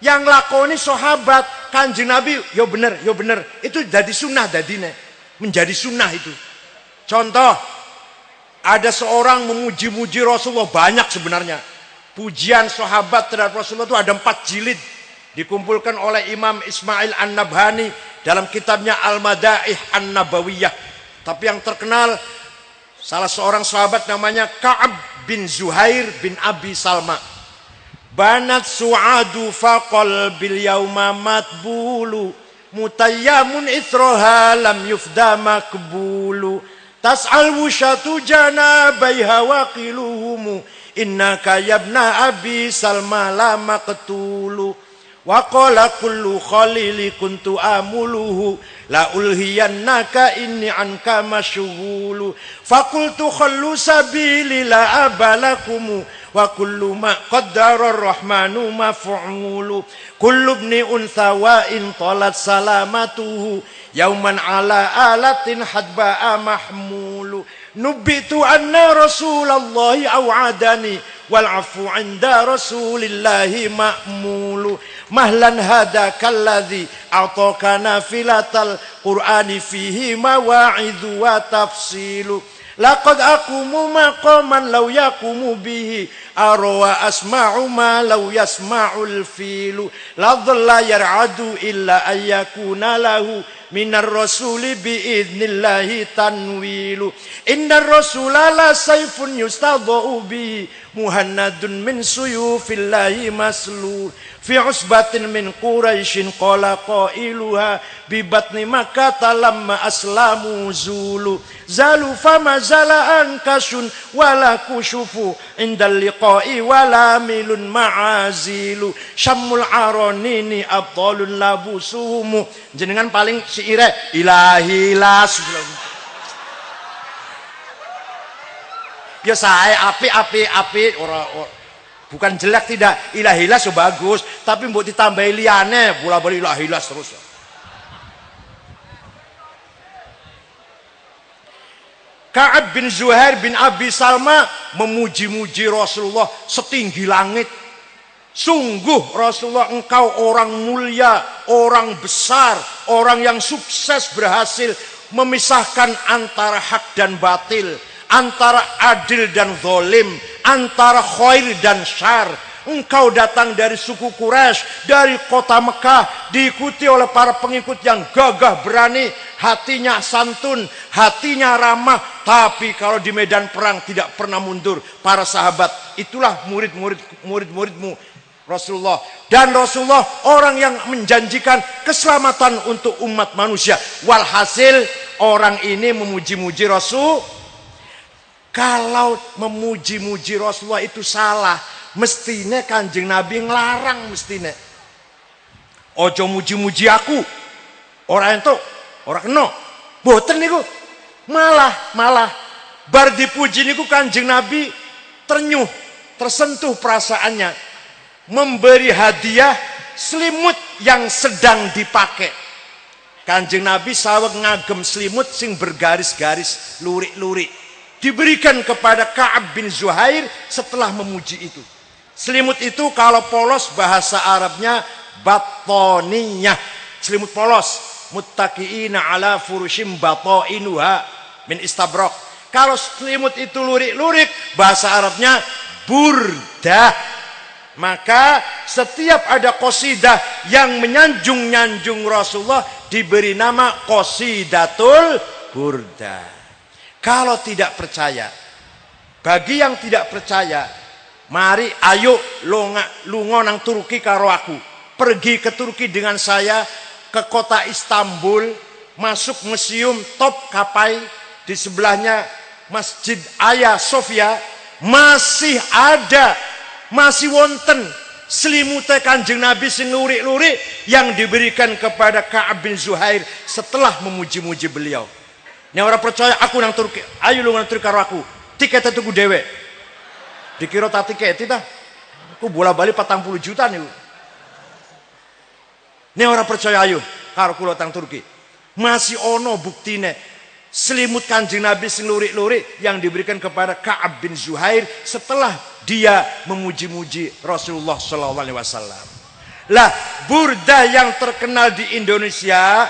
Yang lakoni sahabat Kanjeng Nabi, yo bener, itu jadi sunnah, menjadi sunnah itu. Contoh, ada seorang memuji-muji Rasulullah, banyak sebenarnya. Pujian sahabat terhadap Rasulullah itu ada 4 jilid. Dikumpulkan oleh Imam Ismail An-Nabhani dalam kitabnya Al-Madaih An-Nabawiyah. Tapi yang terkenal salah seorang sahabat namanya Ka'ab bin Zuhair bin Abi Salma. Banat su'adu faqal bil yauma matbulu mutayyamun ithroha lam yufda makbulu tas'al wushatu janabaiha waqiluhumu innaka yabna Abi Salma la maqtulu wa qala kullu khalili kuntu amuluhu la ulhiyannaka inni anka masyghulu faqultu khallu sabili la abalakum wa kullu ma qaddara ar-rahmanu maf'ulu kullu ibni untha wa in talat salamatuhu yauman ala alatin hadba'a mahmulu nubitu anna rasulallahi aw'adani wal afu 'inda rasulillahi ma'mulu mahlan hadaka alladhi a'taka nafilatal qur'ani fihi mawa'idhu wa tafsilu laqad aqumu maqaman law yaqumu bihi arwa asma'u ma law yasma'ul filu la dhalla yar'adu illa ayyakuna lahu minar rasuli biidnillahi tanwilu innar rasula la sayfun yustadha'u bihi muhannadun min suyufillahi maslul fi usbatin min quraisyin qala qailuha bi batni makkah lamma aslamu zulu zalu fama zala ankasun wala kushufu indal liqa'i wala milun ma'azilu syamul aronini abdalun labusuhumu jenengan paling syaire ilahi las ya saya api ora bukan jelek tidak ilahilas so bagus tapi mbok ditambahi liyane bola-bali ilahilas terus. Ka'ab bin Zuhair bin Abi Salma memuji-muji Rasulullah setinggi langit. Sungguh Rasulullah engkau orang mulia, orang besar, orang yang sukses berhasil memisahkan antara hak dan batil, antara adil dan zalim, antara khair dan syar. Engkau datang dari suku Quraisy, dari kota Mekah, diikuti oleh para pengikut yang gagah berani, hatinya santun, hatinya ramah, tapi kalau di medan perang tidak pernah mundur. Para sahabat, itulah murid-muridmu Rasulullah. Dan Rasulullah orang yang menjanjikan keselamatan untuk umat manusia. Walhasil orang ini memuji-muji Rasul. Kalau memuji-muji Rasulullah itu salah, mestinya Kanjeng Nabi ngelarang mestinya. Ojo muji-muji aku. Orang itu, orang kena. Boten niku. Malah bar dipuji niku Kanjeng Nabi ternyuh, tersentuh perasaannya. Memberi hadiah selimut yang sedang dipakai. Kanjeng Nabi saweg ngagem selimut sing bergaris-garis, lurik-lurik. Diberikan kepada Ka'ab bin Zuhair setelah memuji itu. Selimut itu kalau polos bahasa Arabnya batoniyah. Selimut polos. Muttaqiina ala furushim batoinuha min istabrok. Kalau selimut itu lurik-lurik bahasa Arabnya burdah. Maka setiap ada qasidah yang menyanjung-nyanjung Rasulullah diberi nama qasidatul burdah. Kalau tidak percaya, bagi yang tidak percaya, mari ayo lunga nang Turki karo aku. Pergi ke Turki dengan saya ke kota Istanbul, masuk museum Topkapi, di sebelahnya Masjid Hagia Sophia, masih ada, masih wonten selimute Kanjeng Nabi sing lurik-lurik yang diberikan kepada Ka'ab bin Zuhair setelah memuji-muji beliau. Nek ora percaya aku nang Turki, ayo lu nang Turki karo aku. Tiket tuku dhewe. Dikira tak tiket ta? Aku bola-bali 40 juta niku. Nek ora percaya ayo karo kula tang Turki. Masih ono buktine selimut Kanjeng Nabi sing lurik-lurik yang diberikan kepada Ka'ab bin Zuhair setelah dia memuji-muji Rasulullah sallallahu alaihi wasallam. Lah, burdah yang terkenal di Indonesia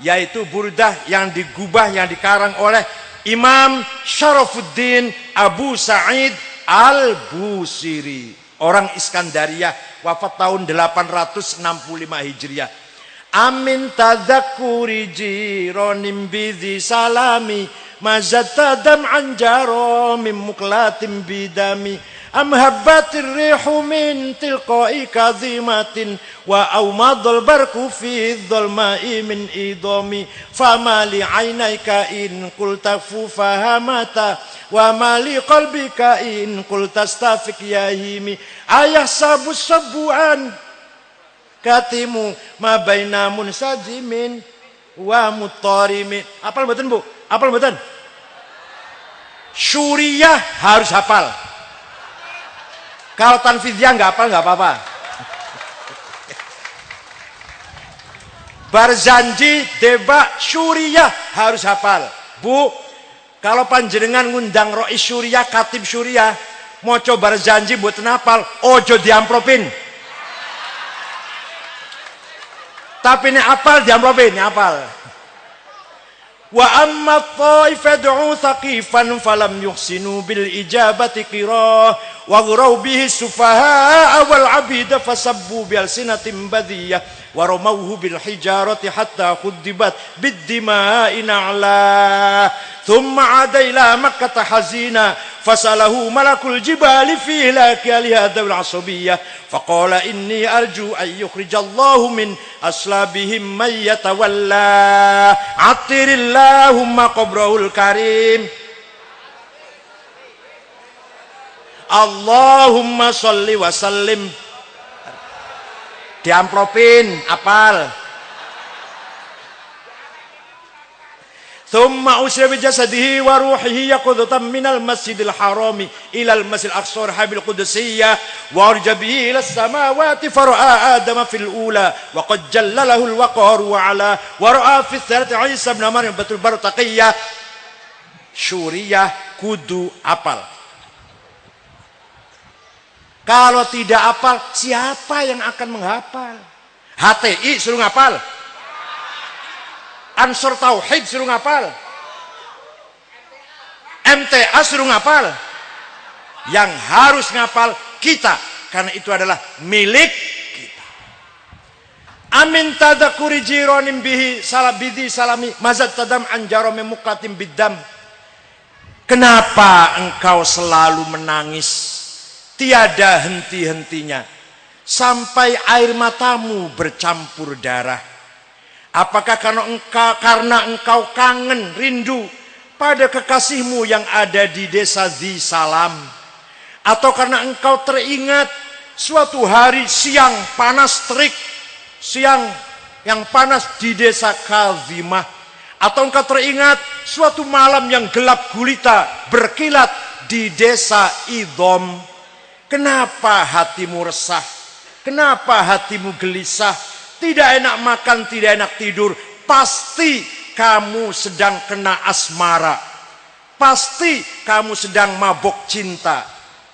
yaitu burdah yang digubah, yang dikarang oleh Imam Syarafuddin Abu Sa'id Al-Busiri, orang Iskandaria, wafat tahun 865 Hijriah. Amin tadzakuri jironim bidhi salami mazatadam anjaro mim muklatim bidami amhabbatir rihu min tilqai kadhimatin wa aumadul barku fi dhulma'i min idami famali ainaika in qulta fahamata wa mali qalbika in qulta stafik yahimi ayah sabu sabuan katimu ma baina munsajimin wa muttarimin. Apal mboten Bu? Apal mboten? Syuriyah harus hafal. Kalau tanfidiyah nggak hafal nggak apa-apa. Barzanji, deba, syuriyah harus hafal. Bu, kalau panjenengan ngundang Rois Syuriyah, Katib Syuriyah, mau coba barzanji buat nafal, ojo diamplopin. Tapi ini hafal diamplopin, hafal. Wa amma taifad'u thaqifan falam yuhsinu bil ijabati qira wa ghuraw bihi sufaha wal abida fasabbu bil sinatin badiyah wa ramawhu bil hijarati hatta khuddibat bid dima'i na'la thumma ada ila makkah hazina fasalahu malakul jibali fi hilaki alihada wal asabiyyah faqala inni arju an yukhrijallahu min aslabihim may yatawalla atirillahumma qabrahul karim Allahumma sholli wa sallim. Diamplopin, apal. Thumma usra bi jasadihi wa ruhihi yaqudatan minal masjidil harami ilal masjidil aqsa habil qudsiyah wa arja bihi ila samawati fara'a adama fil ula wa qad jallalahu al waqar wa ala wa ra'a fi thalati Isa ibn Maryam batul bartaqiyah. Syuriyah kudu apal. Kalau tidak hafal, siapa yang akan menghafal? HTI suruh ngapal. Ansor Tauhid suruh ngapal. MTA suruh ngapal. Yang harus ngapal kita, karena itu adalah milik kita. Amin tadakuri jironim bihi salabidi salami mazat tadam anjarome mukatim bidam. Kenapa engkau selalu menangis? Tiada henti-hentinya sampai air matamu bercampur darah. Apakah karena engkau kangen, rindu pada kekasihmu yang ada di desa Zi Salam, atau karena engkau teringat suatu hari siang panas terik, siang yang panas di desa Kazimah, atau engkau teringat suatu malam yang gelap gulita berkilat di desa Idom. Kenapa hatimu resah? Kenapa hatimu gelisah? Tidak enak makan, tidak enak tidur. Pasti kamu sedang kena asmara. Pasti kamu sedang mabok cinta.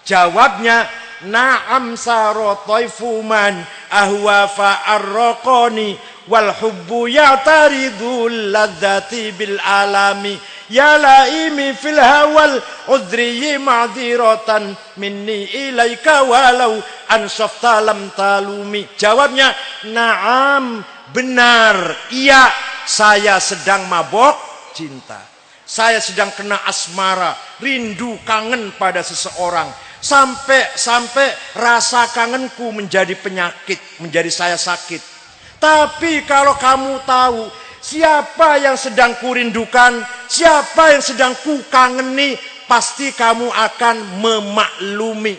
Jawabnya, na'am sarotaifu man ahwa fa'arraqani wal hubbu ya'taridul ladzati bil alami. Ya laimi fil hawal udriyi ma'diratan minni ilaika walau ansafta lam talumi. Jawabnya, na'am, benar, iya, saya sedang mabok cinta. Saya sedang kena asmara, rindu, kangen pada seseorang. Sampai rasa kangenku menjadi penyakit, menjadi saya sakit. Tapi kalau kamu tahu siapa yang sedang kurindukan, siapa yang sedang kukangeni, pasti kamu akan memaklumi.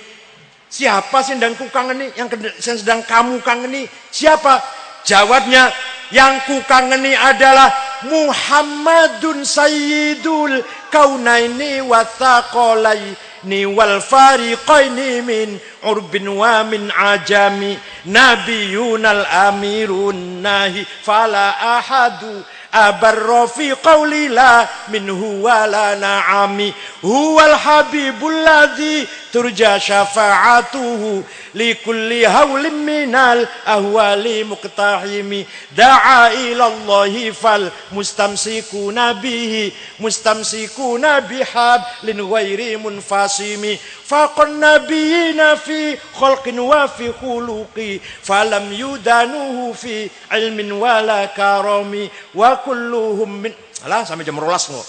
Siapa sih yang sedang kukangeni, yang sedang kamu kangeni? Siapa? Jawabnya, yang kukangeni adalah Muhammadun Sayyidul Kaunaini wa Thaqalaini wal Fariqaini min urbin wa min ajami nabiyunal amirun nahi fala ahadu abarra fi qawli la minhu wala na'ami huwal habibul ladzi turja syafa'atuhu likulli hawlim minal ahwali muqtahimi da'a ilallahi fal mustamsikuna bihi mustamsikuna bihablin ghairi munfasimi faqan nabiyina fi khalqin wa fi khuluqi falam yudanuhu fi ilmin wala karami wa kulluhum min alah sampai jam 12 kok.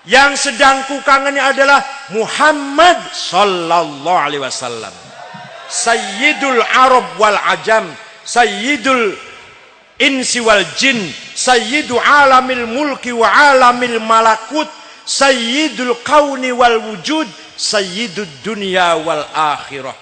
Yang sedang kukangeni adalah Muhammad sallallahu alaihi wasallam, Sayyidul Arab wal Ajam, Sayyidul Insi wal Jin, Sayyidu alamil mulki wa alamil malakut, Sayyidul Kauni wal Wujud, Sayyidud Dunya wal Akhirah.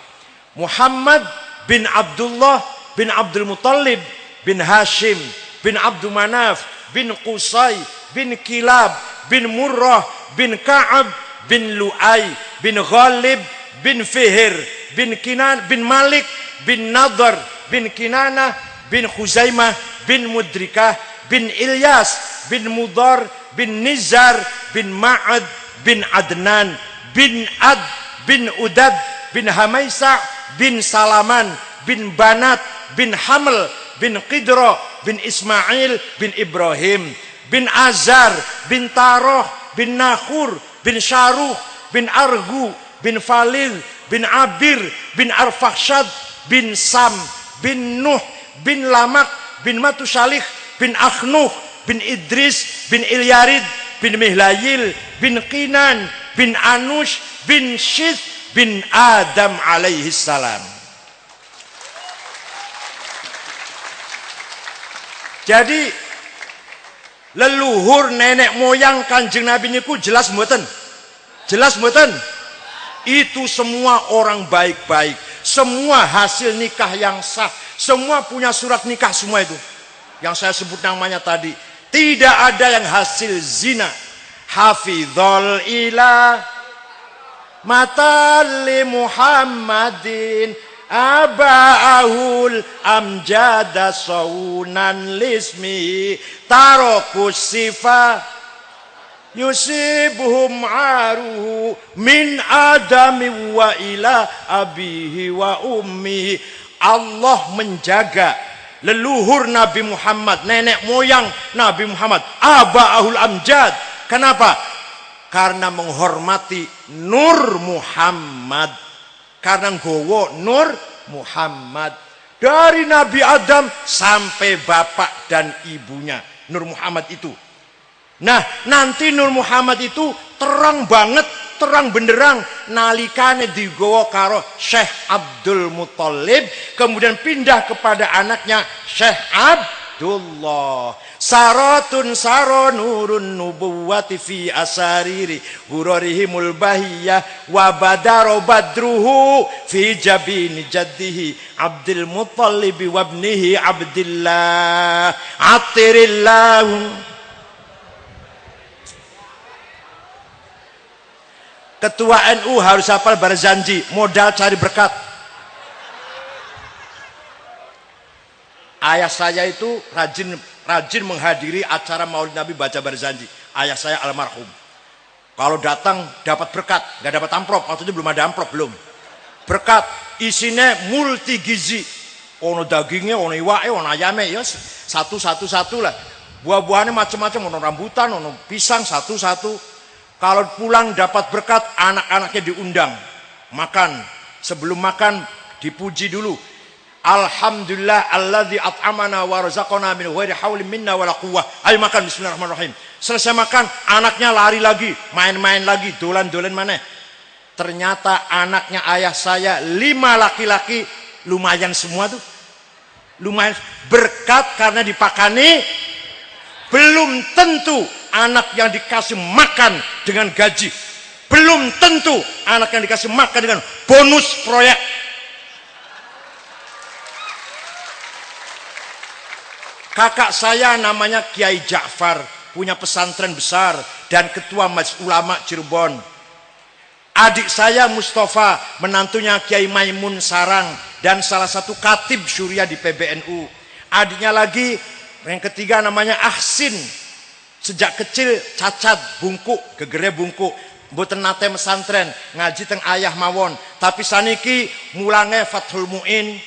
Muhammad bin Abdullah bin Abdul Muttalib bin Hashim bin Abdul Manaf bin Qusay bin Kilab bin Murrah bin Ka'ab bin Lu'ay bin Ghalib bin Fihir bin Kinan bin Malik bin Nadar bin Kinanah bin Khuzaimah bin Mudrikah bin Ilyas bin Mudar bin Nizar bin Ma'ad bin Adnan bin Ad bin Udad bin Hamaisa bin Salaman bin Banat bin Haml bin Qidra bin Ismail bin Ibrahim bin Azar bin Taroh bin Nakhur bin Syaruh bin Argu bin Falil bin Abir bin Arfakhshad bin Sam bin Nuh bin Lamak bin Matusalih bin Akhnuh bin Idris bin Ilyarid bin Mihlayil bin Qinan bin Anush bin Syith bin Adam alaihi salam. Jadi leluhur nenek moyang Kanjeng Nabi niku jelas mboten? Jelas mboten? Itu semua orang baik-baik, semua hasil nikah yang sah, semua punya surat nikah semua itu. Yang saya sebut namanya tadi, tidak ada yang hasil zina. Hafizul ilah matali Muhammadin aba'ahul amjada saunan lismi tarokus sifa yusibuhum aruhu min adami wa ila abihi wa ummihi. Allah menjaga leluhur Nabi Muhammad, nenek moyang Nabi Muhammad, aba'ahul amjad. Kenapa? Karena menghormati Nur Muhammad, karena gowo Nur Muhammad dari Nabi Adam sampai bapak dan ibunya Nur Muhammad itu. Nah, nanti Nur Muhammad itu terang banget, terang benderang nalikane digowo karo Syekh Abdul Muthalib, kemudian pindah kepada anaknya Syekh Abdullah. Saratun saro nurun nubuwati fi asariri hurarihimul bahiyah wa badaro badruhu fi jabini jaddihi Abdul Muthalib wa ibnihi Abdillah atirillahu. Ketua NU harus hafal Barzanji, modal cari berkat. Ayah saya itu rajin menghadiri acara Maulid Nabi baca Barzanji. Ayah saya almarhum. Kalau datang dapat berkat, nggak dapat amplop. Waktu itu belum ada amplop, belum. Berkat isinya multi gizi. Ono dagingnya, ono iwake, ono ayame, ya satu lah. Buah-buahnya macam-macam, ono rambutan, ono pisang satu-satu. Kalau pulang dapat berkat, anak-anaknya diundang makan. Sebelum makan dipuji dulu. Alhamdulillah alladzi at'amana wa razaqana min ghairi haulin minna wala quwwah. Ayo makan, bismillahirrahmanirrahim. Selesai makan, anaknya lari lagi, main-main lagi, dolan-dolan mana. Ternyata anaknya ayah saya 5 laki-laki, lumayan semua tuh. Lumayan berkat karena dipakani. Belum tentu anak yang dikasih makan dengan gaji. Belum tentu anak yang dikasih makan dengan bonus proyek. Kakak saya namanya Kiai Ja'far, punya pesantren besar dan ketua Majelis Ulama Cirebon. Adik saya Mustafa, menantunya Kiai Maimun Sarang dan salah satu katib syuriah di PBNU. Adiknya lagi, yang ketiga namanya Ahsin. Sejak kecil cacat, bungkuk, gegere bungkuk. Mboten nate pesantren, ngaji teng ayah mawon. Tapi saniki mulange Fathul Mu'in,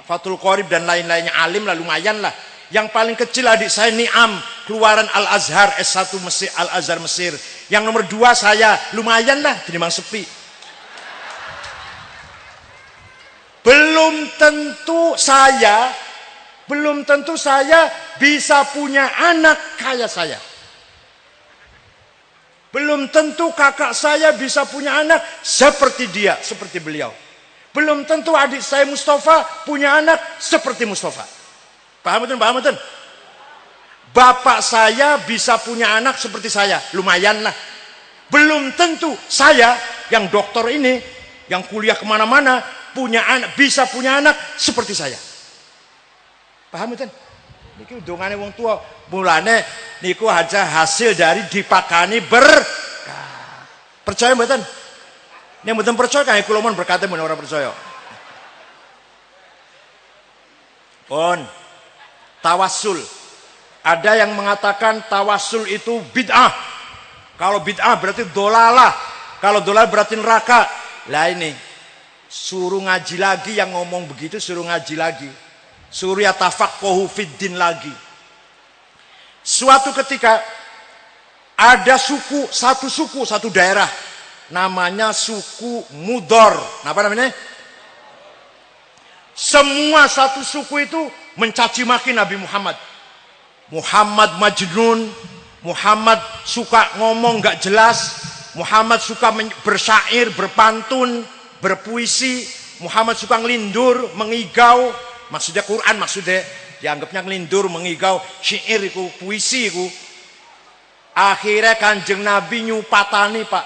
Fathul Qorib dan lain-lainnya, alim lah, lumayan lah. Yang paling kecil adik saya Niam, keluaran Al-Azhar S1 Mesir, Al-Azhar Mesir. Yang nomor 2 saya, lumayan lah, tinimbang sepi. Belum tentu saya bisa punya anak kayak saya. Belum tentu kakak saya bisa punya anak seperti dia, seperti beliau. Belum tentu adik saya Mustafa punya anak seperti Mustafa. Paham betul, paham betul? Bapak saya bisa punya anak seperti saya, lumayan lah. Belum tentu saya yang dokter ini, yang kuliah kemana-mana, punya anak, bisa punya anak seperti saya. Paham betul? Niki dongane wong tua, mulane niku aja hasil dari dipakani berkah. Percaya mboten? Nek mboten percaya kangge kula mon berkate men ora percaya. Pun tawassul. Ada yang mengatakan tawassul itu bid'ah. Kalau bid'ah berarti dolalah. Kalau dolalah berarti neraka. Lah ini suruh ngaji lagi, yang ngomong begitu suruh ngaji lagi. Suruh yatafaqahu fiddin lagi. Suatu ketika ada satu suku, satu daerah. Namanya suku Mudor. Apa namanya? Semua satu suku itu mencaci maki Nabi Muhammad. Muhammad majnun, Muhammad suka ngomong gak jelas, Muhammad suka bersyair, berpantun, berpuisi, Muhammad suka ngelindur, mengigau, maksudnya Quran maksudnya, dianggapnya ngelindur, mengigau, syair itu, puisi itu. Akhirnya Kanjeng Nabi nyupatani Pak,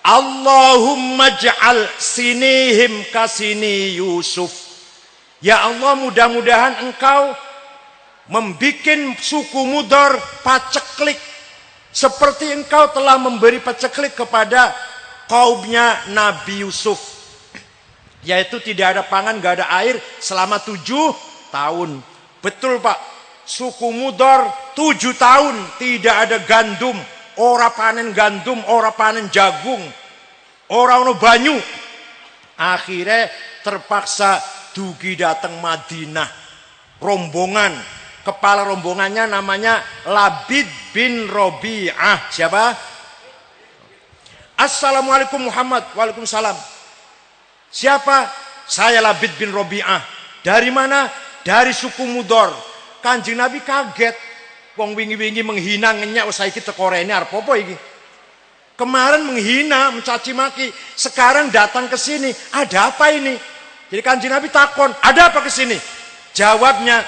Allahumma ja'al sinihim kasini Yusuf. Ya Allah, mudah-mudahan engkau membikin suku Mudor paceklik seperti engkau telah memberi paceklik kepada kaumnya Nabi Yusuf, yaitu tidak ada pangan, gak ada air selama 7 tahun. Betul Pak, suku Mudor 7 tahun tidak ada gandum, ora panen gandum, ora panen jagung, ora ono banyu. Akhirnya terpaksa dugi datang Madinah, rombongan. Kepala rombongannya namanya Labid bin Robi'ah. Siapa? Assalamualaikum Muhammad. Waalaikumsalam. Siapa? Saya Labid bin Robi'ah. Dari mana? Dari suku Mudor. Kanjeng Nabi kaget. Wong wingi-wingi menghina ngenyak usai kita korene arep apa iki? Kemarin menghina, mencaci maki, sekarang datang ke sini. Ada apa ini? Jadi Kanjeng Nabi takon, ada apa ke sini? Jawabnya,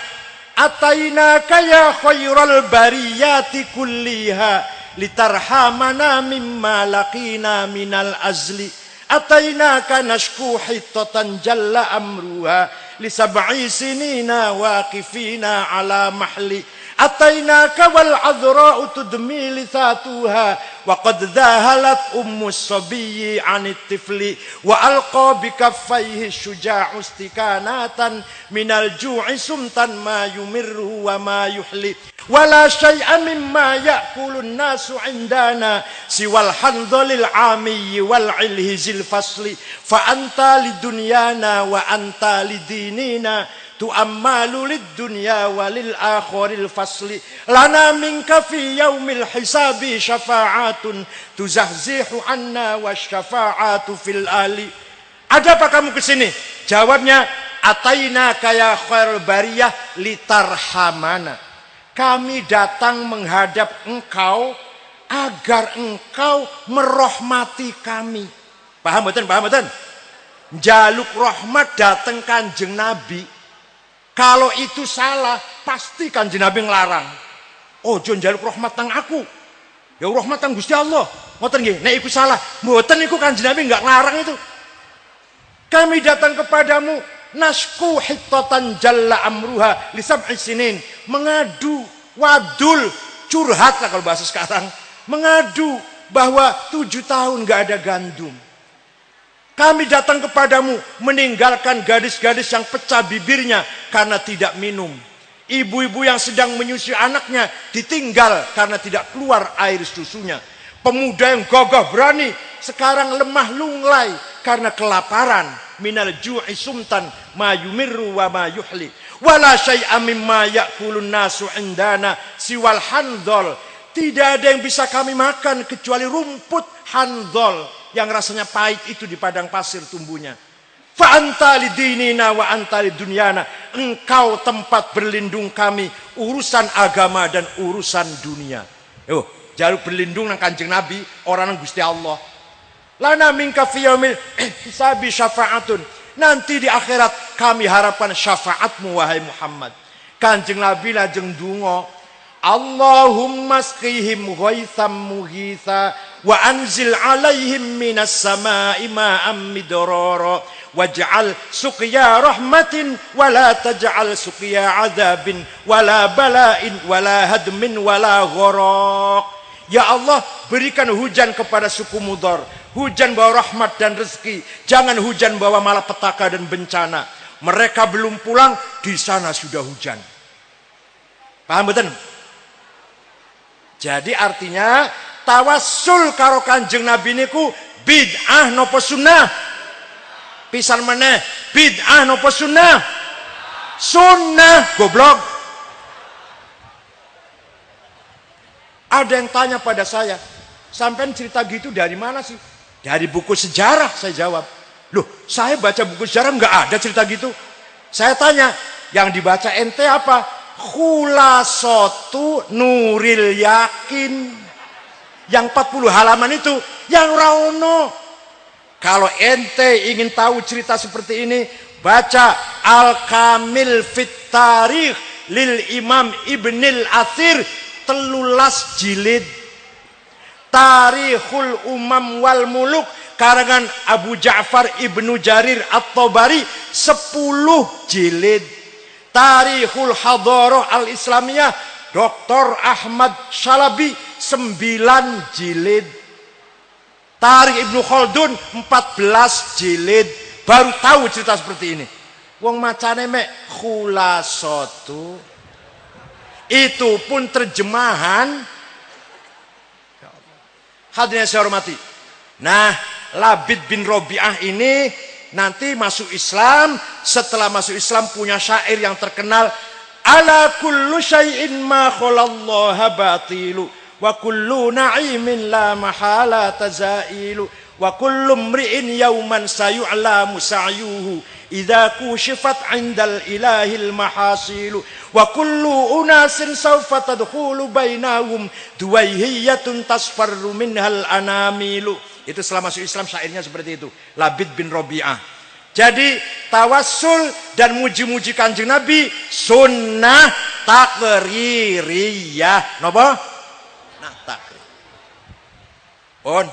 Atainaka ya khairal bariyati kulliha litarhamana mimma laqina minal azli. Atainaka nashku hittatan jalla amruha li sab'i sinina waqifina ala mahli. Atainaka wal adhra'u tudmi lithatuha wa qad dhahalat ummus sabiyyi 'anit tifli wa alqa bi kaffayhi syuja'u istikanatan minal ju'i sumtan ma yumirru wa ma yuhli wala syai'a mimma ya'kulun nasu 'indana siwal handhalil 'amiyyi wal 'ilhizil fasli fa anta lidunyana wa anta lidinina tu'ammalu lid-dunya walil akhiril fasli lana minka fi yaumil hisabi syafa'atun tuzahzihu anna wasyafa'atu fil ali. Ada apa kamu kesini? Jawabnya, ataina kaya khairul bariyah litarhamana. Kami datang menghadap engkau agar engkau merahmati kami. Paham betul? Paham betul? Jaluk rahmat datang Kanjeng Nabi. Kalau itu salah, pasti Kanjeng Nabi ngelarang. Oh, jangan jaluk rahmat tang aku. Ya rahmat tang Gusti Allah. Ngoten nggih, nek iku salah, mboten iku Kanjeng Nabi enggak ngelarang itu. Kami datang kepadamu nasku hittatan jalla amruha li sab'i sinin. Mengadu, wadul, curhat lah kalau bahasa sekarang. Mengadu bahwa 7 tahun enggak ada gandum. Kami datang kepadamu meninggalkan gadis-gadis yang pecah bibirnya karena tidak minum. Ibu-ibu yang sedang menyusui anaknya ditinggal karena tidak keluar air susunya. Pemuda yang gagah berani sekarang lemah lunglai karena kelaparan. Minal ju'i sumtan ma yumirru wa ma yuhli. Wala syai'a mimma ya'kulun nasu indana siwal handhal. Tidak ada yang bisa kami makan kecuali rumput handhal yang rasanya pahit itu di padang pasir tumbuhnya. Fa anta lidinina wa anta lidunyana. Engkau tempat berlindung kami, urusan agama dan urusan dunia. Yo, jaluk berlindung nang Kanjeng Nabi, orang nang Gusti Allah. Lana minka fi yaumil hisabi syafa'atun. Nanti di akhirat kami harapkan syafaatmu wahai Muhammad. Kanjeng Nabi lajeng donga, Allahumma asqihim ghaitham mughitha wa anzil alaihim minas samai ma'am midrara waj'al suqya rahmatin wa la taj'al suqya adabin wa la bala'in wa la hadmin wa la gharaq. Ya Allah, berikan hujan kepada suku Mudor, Hujan bawa rahmat dan rezeki. Jangan hujan bawa malapetaka dan bencana. Mereka belum pulang, di sana sudah hujan. Paham betul? Jadi artinya tawassul karo Kanjeng Nabi niku bid'ah nopo sunnah? Pisan meneh, bid'ah nopo sunnah? Sunnah, goblok. Ada yang tanya pada saya, sampean cerita gitu dari mana sih? Dari buku sejarah, saya jawab. Loh, saya baca buku sejarah nggak ada cerita gitu. Saya tanya, yang dibaca ente apa? Khulasatu Nuril Yakin. Yang 40 halaman itu, yang raono. Kalau ente ingin tahu cerita seperti ini, baca Al-Kamil Fit Tarikh lil Imam Ibnil Athir 13 jilid. Tarikhul Umam wal Muluk karangan Abu Ja'far Ibnu Jarir At-Tabari 10 jilid. Tarikhul Hadarah Al-Islamiyah Dr. Ahmad Shalabi 9 jilid. Tarikh Ibnu Khaldun 14 jilid. Baru tahu cerita seperti ini. Wong macane mek khulasatu. Itu pun terjemahan. Hadirin saya hormati. Nah, Labid bin Robi'ah ini nanti masuk Islam. Setelah masuk Islam punya syair yang terkenal. Ala kullu syai'in ma khalallaha batilu. Wa kullu na'imin la mahala tazailu. Wa kullu mri'in yawman sayu'lamu sa'yuhu. Idza kushifat 'indal ilahil mahasilu wa kullu unasin sawfa tadkhulu bainahum duwaihiyatun tasfarru minhal anamilu. Itu setelah masuk Islam syairnya seperti itu. Labid bin Robi'ah. Jadi tawassul dan muji-muji Kanjeng Nabi sunnah takririyah. Napa? Nah, takrir. On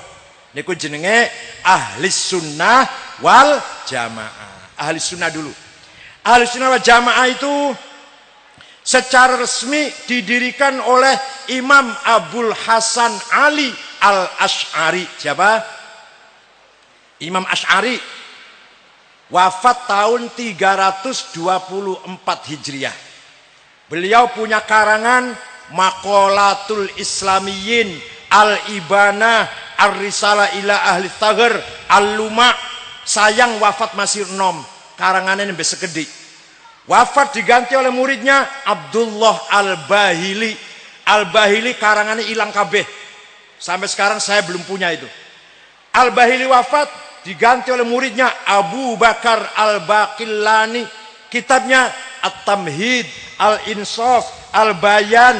niku jenenge ahli sunnah wal jamaah. Ahli sunnah dulu. Ahli sunnah wal jamaah itu secara resmi didirikan oleh Imam Abul Hasan Ali Al-Asy'ari. Siapa? Imam Asy'ari. Wafat tahun 324 Hijriah. Beliau punya karangan Maqalatul Islamiyyin, Al-Ibanah, Ar-Risalah ila Ahli Thaghar, Al-Luma'. Sayang wafat masih nom. Karangannya nembe sekedhik. Wafat diganti oleh muridnya Abdullah Al-Bahili. Al-Bahili karangannya hilang kabeh. Sampai sekarang saya belum punya itu. Al-Bahili wafat diganti oleh muridnya Abu Bakar Al-Baqillani. Kitabnya At-Tamhid, Al-Insaf, Al-Bayan,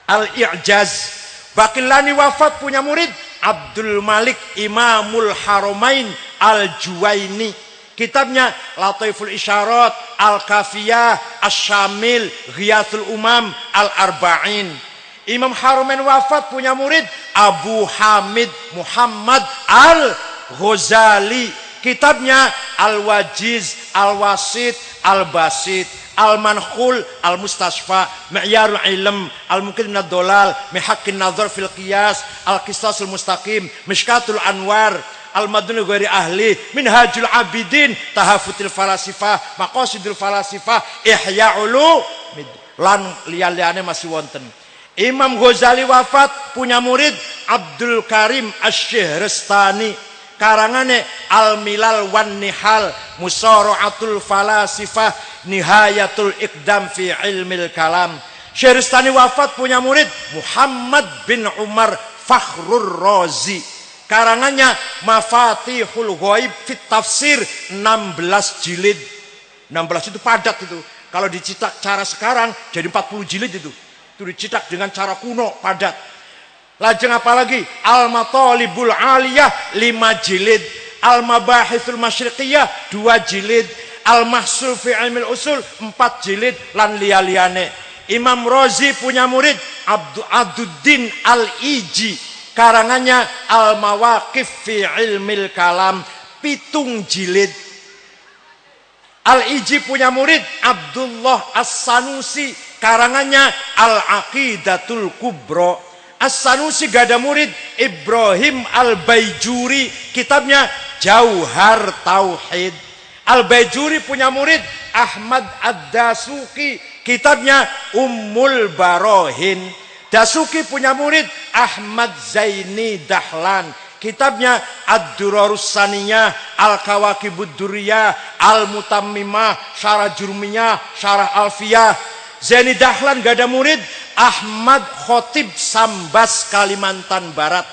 Al-I'jaz. Baqillani wafat punya murid Abdul Malik Imamul Haramain Al-Juwaini. Kitabnya Lataiful Isyarat, Al-Kafiyah, Asy-Syamil, Ghiyathul Umam, Al-Arba'in. Imam Haramain wafat punya murid Abu Hamid Muhammad Al-Ghazali. Kitabnya Al-Wajiz, Al-Wasit, Al-Basit, Al-Mankhul, Al-Mustasfa, Mi'yarul Ilm, Al-Mukid minad Dolal, Mihaqin Nazar fil Qiyas, Al-Qisasul Mustaqim, Mishkatul Anwar, Al-Madun Ghairi Ahli, Minhajul Abidin, Tahafutil Falasifah, Maqasidul Falasifah, Ihya Ulumuddin, lan liya-liyane masih wonten. Imam Ghazali wafat punya murid Abdul Karim Asy-Syihrastani. Karangane Al-Milal wan Nihal, Musara'atul Falasifah, Nihayatul Iqdam fi Ilmil Kalam. Syihrastani wafat punya murid Muhammad bin Umar Fakhrur Razi. Karangannya Mafatihul Ghaib fit Tafsir 16 jilid. 16 itu padat itu. Kalau dicetak cara sekarang jadi 40 jilid itu. Itu dicetak dengan cara kuno, padat. Lajeng apalagi Al-Matalibul Aliyah 5 jilid, Al-Mabahithul Masyriqiyah 2 jilid, Al-Mahsul fi Ilmil Usul 4 jilid lan liya-liyane. Imam Razi punya murid Abduddin Al-Iji. Karangannya Al-Mawaqif fi Ilmil Kalam 7 jilid. Al-Iji punya murid Abdullah As-Sanusi. Karangannya Al-Aqidatul Kubra. As-Sanusi gak ada murid. Ibrahim Al-Baijuri, kitabnya Jauhar Tauhid. Al-Baijuri punya murid Ahmad Ad-Dasuki, kitabnya Ummul Barohin. Dasuki punya murid Ahmad Zaini Dahlan, kitabnya Ad-Durarus Saniyah, Al-Kawakibud Duriyah, Al-Mutammimah, Syarah Jurmiyah, Syarah Alfiyah. Zaini Dahlan gak ada murid Ahmad Khotib Sambas, Kalimantan Barat.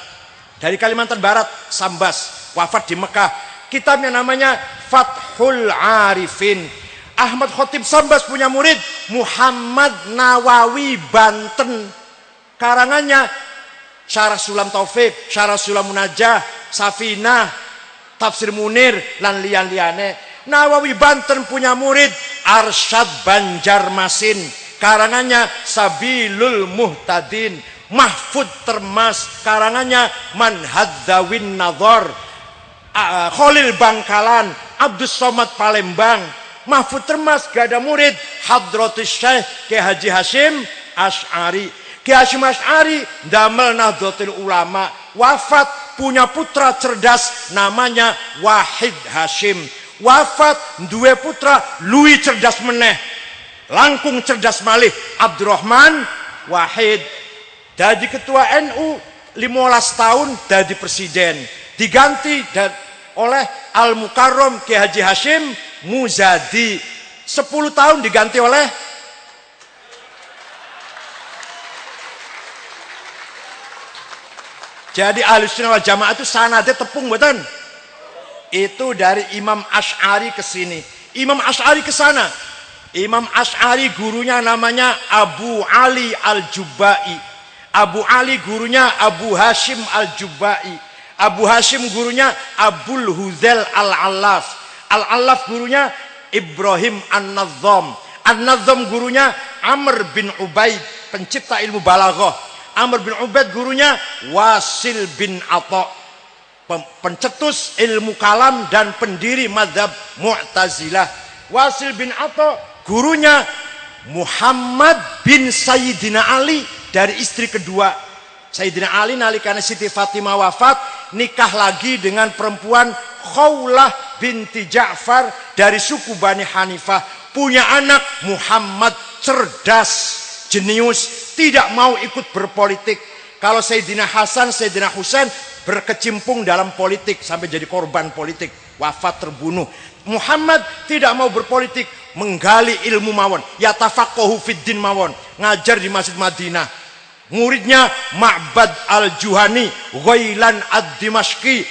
Dari Kalimantan Barat, Sambas, wafat di Mekah. Kitabnya namanya Fathul Arifin. Ahmad Khotib Sambas punya murid Muhammad Nawawi Banten. Karangannya Syarah Sulam Taufik, Syarah Sulam Munajah, Safinah, Tafsir Munir, lan lian-liane. Nawawi Banten punya murid Arsyad Banjarmasin. Karangannya Sabilul Muhtadin. Mahfud Termas, karangannya Manhadzawin Nadhar. Khalil Bangkalan, Abdus Somad Palembang. Mahfud Termas gak ada murid Hadratus Syekh Ki Haji Hashim Asy'ari. Ki Hashim Asy'ari damel Nahdlatul Ulama, wafat punya putra cerdas namanya Wahid Hashim. Wafat duwe putra luwih cerdas meneh, langkung cerdas malih, Abdurrahman Wahid. Jadi ketua NU 15 tahun jadi presiden, diganti oleh Al-Mukarram Ki Haji Hashim Muzadi. 10 tahun diganti oleh jadi Ahlussunnah wal Jamaah itu sanadnya tepung betul. Itu dari Imam Asy'ari ke sini, Imam Asy'ari ke sana. Imam Asy'ari gurunya namanya Abu Ali Al-Jubba'i. Abu Ali gurunya Abu Hashim Al-Jubba'i. Abu Hashim gurunya Abul Huzail Al-Allaf. Al-Allaf gurunya Ibrahim An-Nazzam. An-Nazzam gurunya Amr bin Ubaid, pencipta ilmu balaghah. Amr bin Ubaid gurunya Wasil bin Atha, pencetus ilmu kalam dan pendiri mazhab Mu'tazilah. Wasil bin Atha gurunya Muhammad bin Sayyidina Ali dari istri kedua. Sayyidina Ali nalikane Siti Fatimah wafat, nikah lagi dengan perempuan Khawlah binti Ja'far dari suku Bani Hanifah. Punya anak Muhammad, cerdas, jenius, tidak mau ikut berpolitik. Kalau Sayyidina Hasan, Sayyidina Husain berkecimpung dalam politik sampai jadi korban politik, wafat terbunuh. Muhammad tidak mau berpolitik, menggali ilmu mawon, yatafaqahu fiddin mawon, ngajar di Masjid Madinah. Muridnya Ma'bad Al-Juhani, Ghailan Ad-Dimashqi,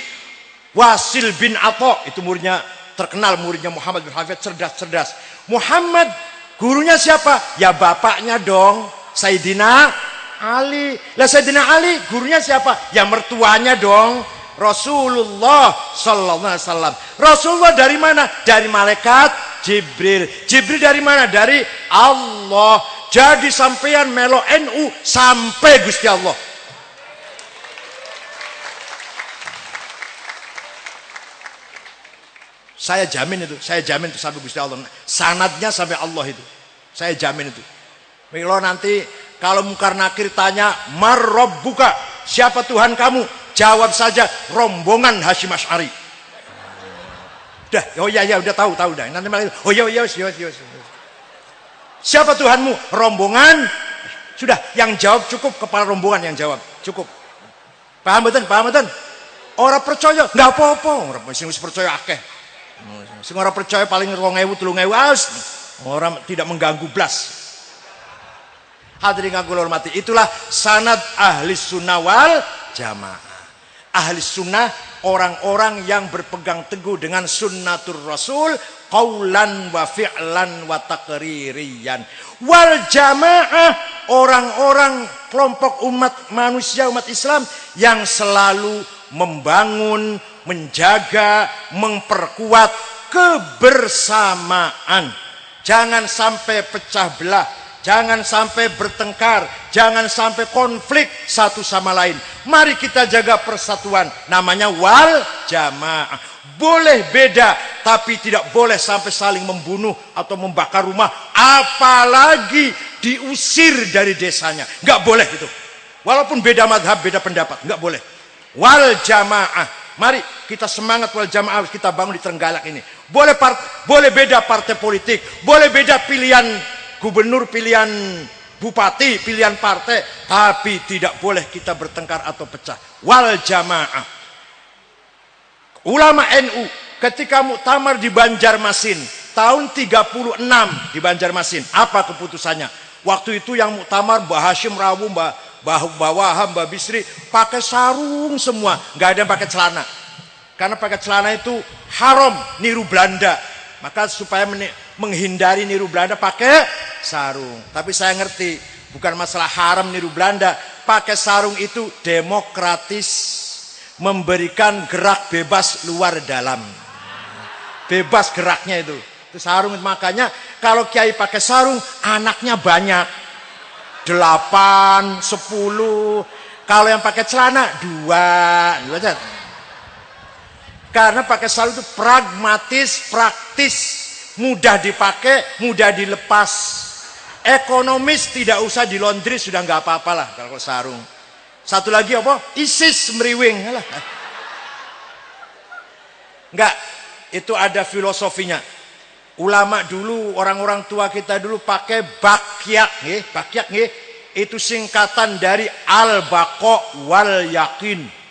Wasil bin Atha, itu muridnya terkenal, muridnya Muhammad bin Hafid, cerdas-cerdas. Muhammad gurunya siapa? Ya bapaknya dong, Sayyidina Ali. Lah Sayyidina Ali gurunya siapa? Ya mertuanya dong, Rasulullah sallallahu alaihi wasallam. Rasulullah dari mana? Dari malaikat Jibril. Jibril dari mana? Dari Allah. Jadi sampean melo NU sampai Gusti Allah. Saya jamin itu, sampai Gusti Allah. Sanadnya sampai Allah itu. Saya jamin itu. Kalau nanti kalau Munkar Nakir tanya, "Mar Rabbuka?" Siapa Tuhan kamu? Jawab saja, rombongan Hashim Asy'ari. Udah, oh ya udah tahu dah. Nanti malah oh ya. Siapa Tuhanmu? Rombongan. Sudah, yang jawab cukup, kepala rombongan yang jawab. Cukup. Paham betul? Orang percaya enggak apa-apa, orang sing percaya akeh. Sing ora percaya paling 2000 3000 orang tidak mengganggu blas. Hadirin kanggo hormati, itulah sanad ahli sunnah wal jamaah. Ahli sunnah orang-orang yang berpegang teguh dengan sunnatur rasul qaulan wa fi'lan wa taqririyan. Wal jamaah orang-orang kelompok umat manusia, umat Islam yang selalu membangun, menjaga, memperkuat kebersamaan. Jangan sampai pecah belah, jangan sampai bertengkar, jangan sampai konflik satu sama lain. Mari kita jaga persatuan, namanya wal jamaah. Boleh beda, tapi tidak boleh sampai saling membunuh atau membakar rumah, apalagi diusir dari desanya. Nggak boleh itu. Walaupun beda madhab, beda pendapat, nggak boleh. Wal jamaah. Mari kita semangat wal jamaah kita bangun di Trenggalek ini. Boleh beda partai politik, boleh beda pilihan gubernur, pilihan bupati, pilihan partai, tapi tidak boleh kita bertengkar atau pecah. Wal jamaah. Ulama NU ketika muktamar di Banjarmasin tahun 36 di Banjarmasin, apa keputusannya? Waktu itu yang muktamar Mbah Hashim Rawu, Mbah Wahab, Mbah Bisri pakai sarung semua, nggak ada yang pakai celana. Karena pakai celana itu haram, niru Belanda. Maka supaya menghindari niru Belanda pakai sarung. Tapi saya ngerti, bukan masalah haram niru Belanda, pakai sarung itu demokratis, memberikan gerak bebas luar dalam. Bebas geraknya itu sarung. Makanya kalau kiai pakai sarung, anaknya banyak, 8, 10. Kalau yang pakai celana 2 aja. Karena pakai sarung itu pragmatis, praktis, mudah dipakai, mudah dilepas, ekonomis, tidak usah di laundry, sudah nggak apa-apalah kalau sarung. Satu lagi apa? ISIS meriwing. Enggak, itu ada filosofinya. Ulama dulu, orang-orang tua kita dulu pakai bakyak, bakyak itu singkatan dari al-baqa wal yakin.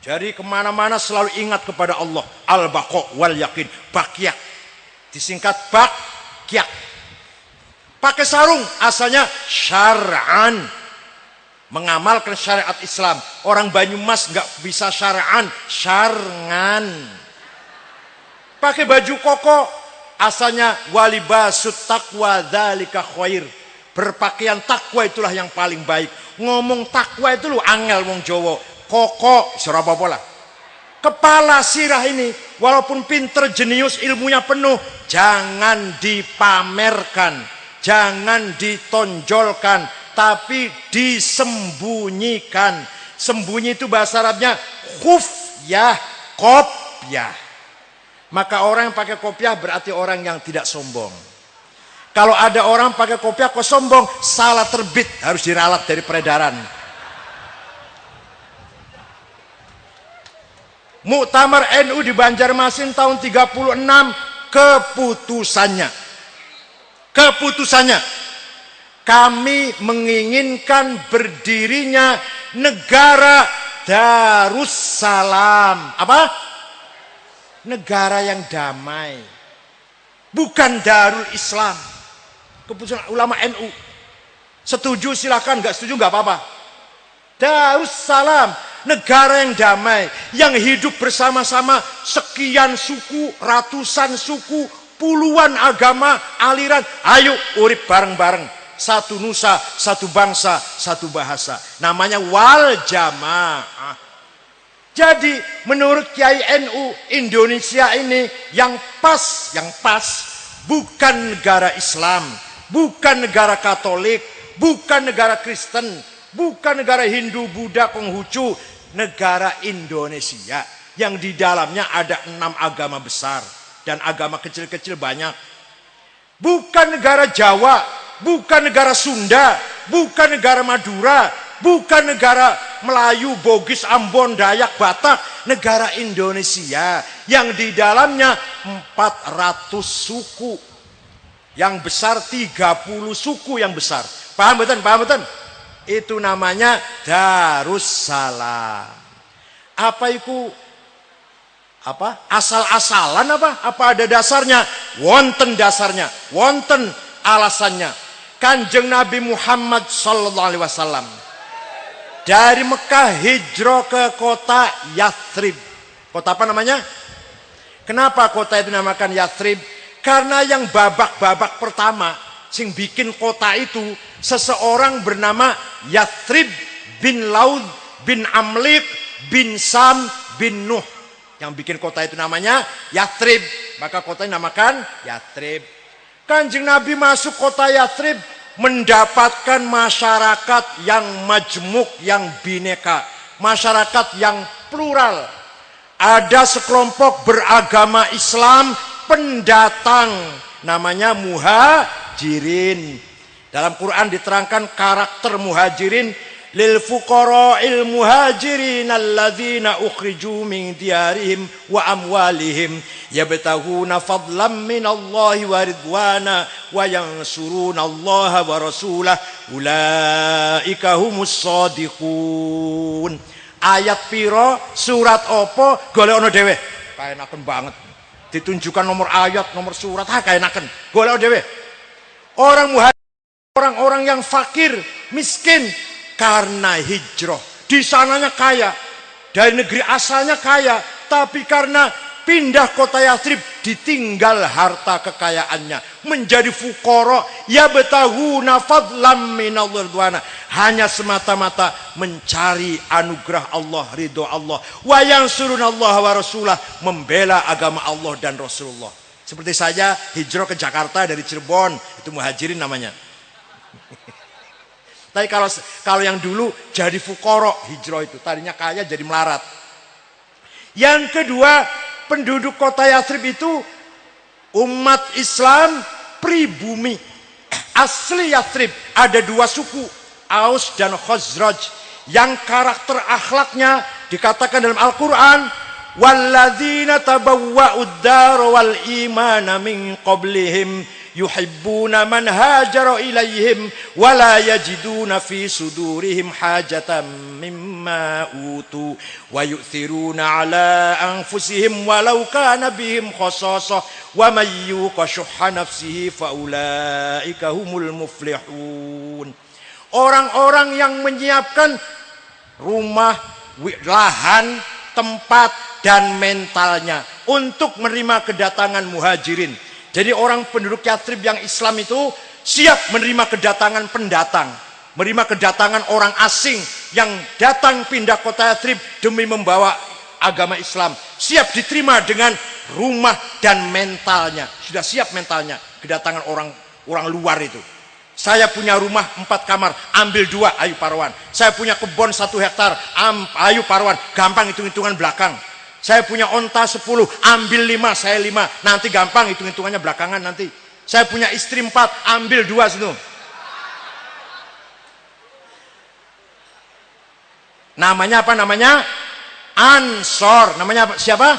Jadi kemana-mana selalu ingat kepada Allah. Al-baqa wal yakin, bakyak, disingkat bakyak. Pakai sarung asalnya syar'an, mengamalkan syariat Islam. Orang Banyumas nggak bisa syar'an, syar'an. Pakai baju koko asalnya walibasut taqwa dzalika khair. Berpakaian takwa itulah yang paling baik. Ngomong takwa itu lu angel wong Jawa. Koko serapa lah. Kepala sirah ini walaupun pinter, jenius, ilmunya penuh, jangan dipamerkan, jangan ditonjolkan, tapi disembunyikan. Sembunyi itu bahasa Arabnya khufyah, kopyah. Maka orang yang pakai kopiah berarti orang yang tidak sombong. Kalau ada orang pakai kopiah kok sombong, salah terbit, harus diralat dari peredaran. Muktamar NU di Banjarmasin tahun 36, keputusannya kami menginginkan berdirinya negara Darussalam. Apa? Negara yang damai, bukan Darul Islam. Keputusan ulama NU. Setuju silakan, nggak setuju nggak apa-apa. Darussalam, negara yang damai, yang hidup bersama-sama sekian suku, ratusan suku, puluhan agama, aliran. Ayo urip bareng-bareng, satu nusa, satu bangsa, satu bahasa. Namanya wal jamaah. Jadi menurut Kiai NU, Indonesia ini yang pas bukan negara Islam, bukan negara Katolik, bukan negara Kristen, bukan negara Hindu, Buddha, Konghucu, negara Indonesia yang di dalamnya ada 6 agama besar dan agama kecil-kecil banyak. Bukan negara Jawa, bukan negara Sunda, bukan negara Madura, bukan negara Melayu, Bugis, Ambon, Dayak, Batak, negara Indonesia yang di dalamnya 400 suku. Yang besar 30 suku yang besar. Paham betul? Paham betul? Itu namanya Darussalam. Apa itu? Apa? Asal-asalan apa? Apa ada dasarnya? Wonten dasarnya, wonten alasannya. Kanjeng Nabi Muhammad sallallahu alaihi wasallam dari Mekah hijrah ke kota Yathrib. Kota apa namanya? Kenapa kota itu dinamakan Yathrib? Karena yang babak pertama sing bikin kota itu seseorang bernama Yathrib bin Laud bin Amlik bin Sam bin Nuh. Yang bikin kota itu namanya Yathrib. Maka kota ini dinamakan Yathrib. Kanjeng Nabi masuk kota Yathrib mendapatkan masyarakat yang majmuk, yang bineka, masyarakat yang plural. Ada sekelompok beragama Islam pendatang, namanya muhajirin. Dalam Quran diterangkan karakter muhajirin, lil fuqara'il muhajirin alladzina ukhriju min diyarihim wa amwalihim yabtaghuna fadlan minallahi wa ridwana wa yansuruna allaha wa rasulah ulaika humus shadiqun. Ayat piro, surat opo, golekno dhewe. Kaenaken banget. Ditunjukkan nomor ayat, nomor surat, kaenaken. Golekno dhewe. Orang muhajir, orang-orang yang fakir, miskin karena hijrah. Di sananya kaya, dari negeri asalnya kaya, tapi karena pindah kota Yathrib ditinggal harta kekayaannya, menjadi fuqara, yabtaghuna fadlan minallahi ridwana, hanya semata-mata mencari anugerah Allah, ridho Allah, wa yansurunallaha wa rasulah, membela agama Allah dan Rasulullah. Seperti saya hijrah ke Jakarta dari Cirebon, itu muhajirin namanya. Tapi kalau yang dulu jadi fuqara, hijrah itu tadinya kaya jadi melarat. Yang kedua, penduduk kota Yathrib itu umat Islam pribumi. Asli Yathrib ada dua suku, Aus dan Khazraj, yang karakter akhlaknya dikatakan dalam Al-Quran, walladzina tabawwa'ud dar wal imana min qablihim yuhibbuna man hajara ilaihim wala yajiduna fi sudurihim hajatan mimma utu wa yu'thiruna ala anfusihim walau kana bihim khasasah wa may yuqa shuhha nafsihi faulaika humul muflihun. Orang-orang yang menyiapkan rumah, lahan, tempat dan mentalnya untuk menerima kedatangan muhajirin. Jadi orang penduduk Yathrib yang Islam itu siap menerima kedatangan pendatang, menerima kedatangan orang asing yang datang pindah kota Yathrib demi membawa agama Islam. Siap diterima dengan rumah dan mentalnya. Sudah siap mentalnya kedatangan orang luar itu. Saya punya rumah 4 kamar, ambil 2, ayo Parwan. Saya punya kebun 1 hektar, ayo Parwan. Gampang hitung-hitungan belakang. Saya punya onta 10, ambil 5, saya 5. Nanti gampang hitung-hitungannya belakangan nanti. Saya punya istri 4, ambil 2 situ. Namanya apa namanya? Ansor. Namanya apa? Siapa?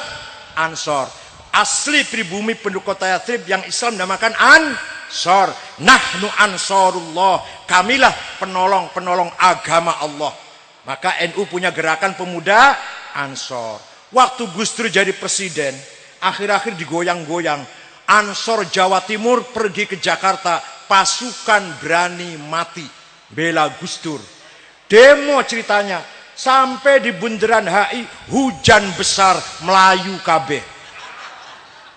Ansor. Asli pribumi penduduk kota Yathrib yang Islam namakan Ansor. Nahnu Ansorullah. Kamilah penolong-penolong agama Allah. Maka NU punya gerakan pemuda Ansor. Waktu Gus Dur jadi presiden, akhir-akhir digoyang-goyang. Ansor Jawa Timur pergi ke Jakarta, pasukan berani mati bela Gus Dur. Demo ceritanya, sampai di bundaran HI hujan besar, Melayu kabeh.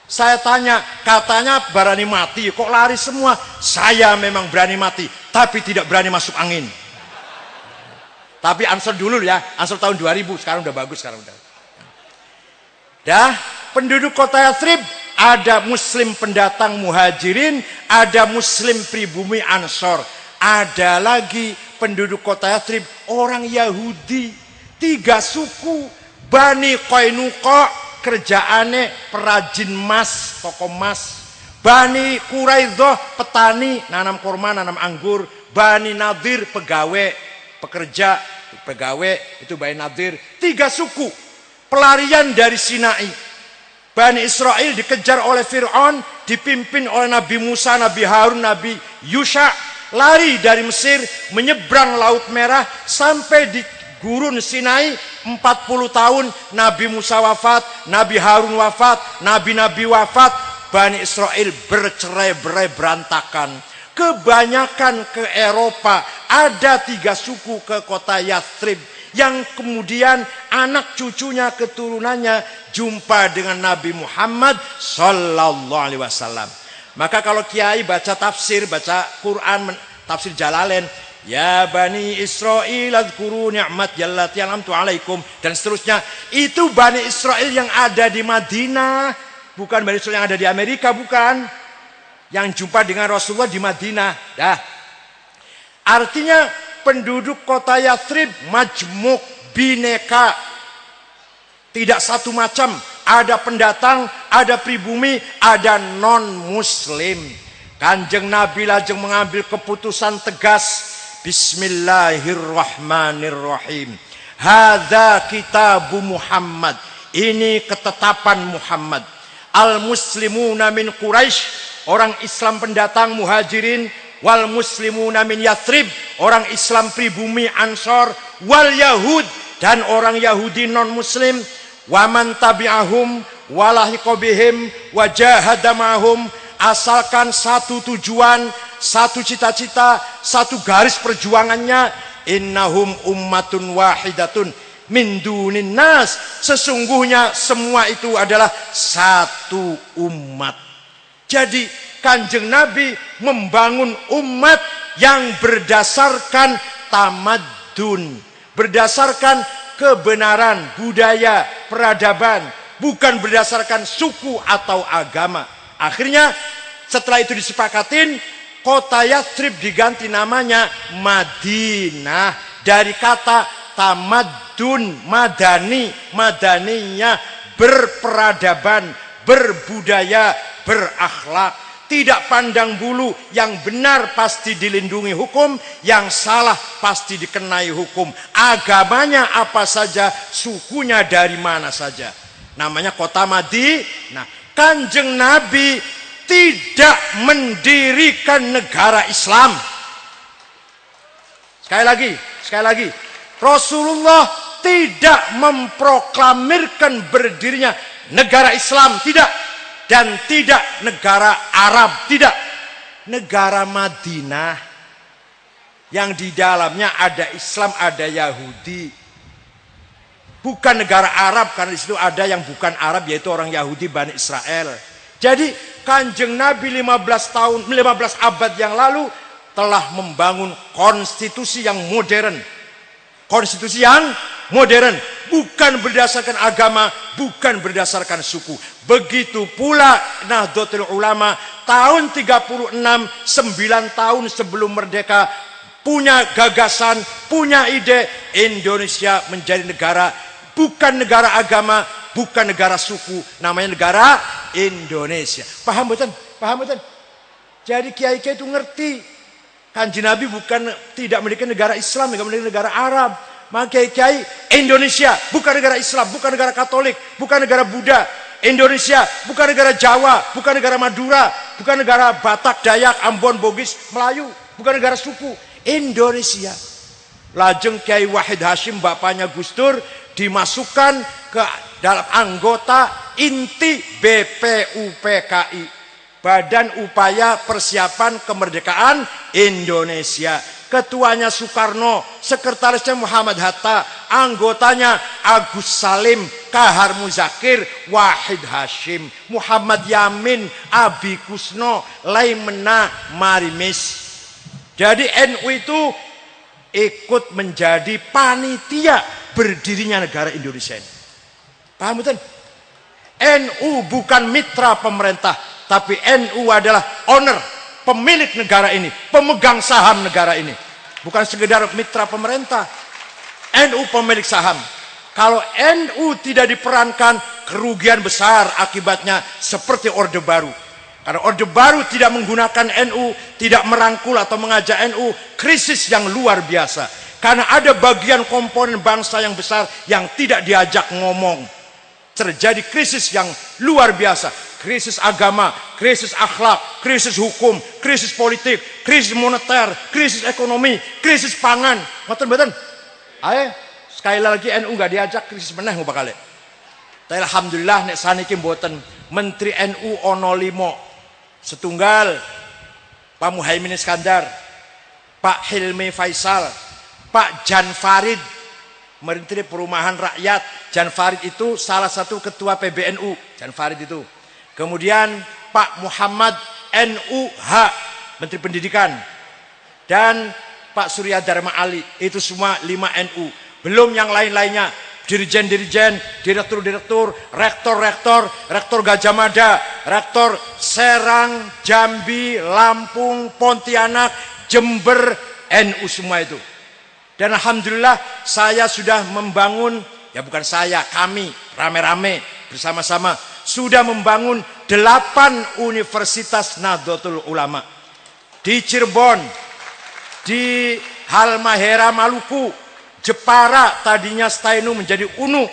Saya tanya, katanya berani mati, kok lari semua? Saya memang berani mati, tapi tidak berani masuk angin. Tapi Ansor dulu ya, Ansor tahun 2000, sekarang udah bagus, sekarang udah. Penduduk kota Yathrib ada muslim pendatang muhajirin, ada muslim pribumi Ansor, ada lagi penduduk kota Yathrib orang Yahudi. 3 suku. Bani Qainuqa kerjaane perajin emas, toko emas. Bani Quraidah petani, nanam kurma, nanam anggur. Bani Nadir pegawai, pekerja, pegawai, itu Bani Nadir. 3 suku pelarian dari Sinai. Bani Israel dikejar oleh Fir'aun, dipimpin oleh Nabi Musa, Nabi Harun, Nabi Yusha, lari dari Mesir, menyeberang Laut Merah sampai di gurun Sinai. 40 tahun Nabi Musa wafat, Nabi Harun wafat, Nabi-Nabi wafat. Bani Israel bercerai-berai berantakan. Kebanyakan ke Eropa. Ada 3 suku ke kota Yathrib, yang kemudian anak cucunya, keturunannya jumpa dengan Nabi Muhammad sallallahu alaihi wasallam. Maka kalau kiai baca tafsir, baca Quran, tafsir Jalalain, ya Bani Israil azkuru ni'mat allati an'amtu alaikum, dan seterusnya, itu Bani Israil yang ada di Madinah, bukan Bani Israil yang ada di Amerika, bukan. Yang jumpa dengan Rasulullah di Madinah. Artinya penduduk kota Yathrib majmuk, bineka, tidak satu macam. Ada pendatang, ada pribumi, ada non muslim. Kanjeng Nabi lajeng mengambil keputusan tegas Bismillahirrahmanirrahim. Hadza kitabu Muhammad. Ini ketetapan Muhammad. Al-muslimuna min Quraisy, orang Islam pendatang muhajirin, wal muslimuna min Yathrib, orang Islam pribumi Ansor, wal Yahud, dan orang Yahudi non muslim, waman tabi'ahum walahiqobihim wajahada ma'hum, asalkan satu tujuan, satu cita-cita, satu garis perjuangannya, innahum ummatun wahidatun min dunin nas, sesungguhnya semua itu adalah satu umat. Jadi Kanjeng Nabi membangun umat yang berdasarkan tamadun, berdasarkan kebenaran, budaya, peradaban, bukan berdasarkan suku atau agama. Akhirnya setelah itu disepakatin, kota Yathrib diganti namanya Madinah dari kata tamadun, madani, madaninya berperadaban, berbudaya, berakhlak, tidak pandang bulu, yang benar pasti dilindungi hukum, yang salah pasti dikenai hukum, agamanya apa saja, sukunya dari mana saja, namanya kota Madinah. Kanjeng Nabi tidak mendirikan negara Islam. Sekali lagi, Rasulullah tidak memproklamirkan berdirinya negara Islam, tidak, dan tidak negara Arab, tidak. Negara Madinah yang di dalamnya ada Islam, ada Yahudi. Bukan negara Arab, karena di situ ada yang bukan Arab, yaitu orang Yahudi Bani Israel. Jadi Kanjeng Nabi 15 abad yang lalu telah membangun konstitusi yang modern. Konstitusi yang modern, bukan berdasarkan agama, bukan berdasarkan suku. Begitu pula Nahdlatul Ulama tahun 36, 9 tahun sebelum merdeka, punya gagasan, punya ide, Indonesia menjadi negara, bukan negara agama, bukan negara suku, namanya negara Indonesia. Paham betul? Paham betul? Jadi kiai-kiai itu ngerti. Kanjeng Nabi bukan tidak memiliki negara Islam, tidak memiliki negara Arab. Maka kiai Indonesia bukan negara Islam, bukan negara Katolik, bukan negara Buddha. Indonesia bukan negara Jawa, bukan negara Madura, bukan negara Batak, Dayak, Ambon, Bugis, Melayu, bukan negara suku. Indonesia. Lajeng Kiai Wahid Hashim, bapaknya Gus Dur, dimasukkan ke dalam anggota inti BPUPKI, Badan Upaya Persiapan Kemerdekaan Indonesia. Ketuanya Soekarno, sekretarisnya Muhammad Hatta, anggotanya Agus Salim, Kahar Muzakir, Wahid Hashim, Muhammad Yamin, Abi Kusno, Laimena Marimis. Jadi NU itu ikut menjadi panitia berdirinya negara Indonesia ini. Paham betul? NU bukan mitra pemerintah, tapi NU adalah owner, pemilik negara ini, pemegang saham negara ini. Bukan sekedar mitra pemerintah. NU pemilik saham. Kalau NU tidak diperankan, kerugian besar akibatnya seperti Orde Baru. Karena Orde Baru tidak menggunakan NU, tidak merangkul atau mengajak NU, krisis yang luar biasa. Karena ada bagian komponen bangsa yang besar yang tidak diajak ngomong. Terjadi krisis yang luar biasa. Krisis agama, krisis akhlak, krisis hukum, krisis politik, krisis moneter, krisis ekonomi, krisis pangan. Betul-betul. Ayo, sekali lagi NU gak diajak, krisis meneh ngubah kali. Tapi alhamdulillah nek saniki mboten Menteri NU ono 5. Setunggal Pak Muhaimin Iskandar, Pak Hilmi Faisal, Pak Jan Farid, Menteri Perumahan Rakyat. Jan Farid itu salah satu ketua PBNU, Jan Farid itu. Kemudian Pak Muhammad NUH, Menteri Pendidikan. Dan Pak Surya Dharma Ali, itu semua 5 NU. Belum yang lain-lainnya, dirjen-dirjen, direktur-direktur, rektor-rektor, rektor Gajah Mada, rektor Serang, Jambi, Lampung, Pontianak, Jember, NU semua itu. Dan alhamdulillah saya sudah membangun, ya bukan saya, kami rame-rame bersama-sama sudah membangun 8 universitas Nahdlatul Ulama. Di Cirebon, di Halmahera Maluku, Jepara tadinya Stainu menjadi Unu,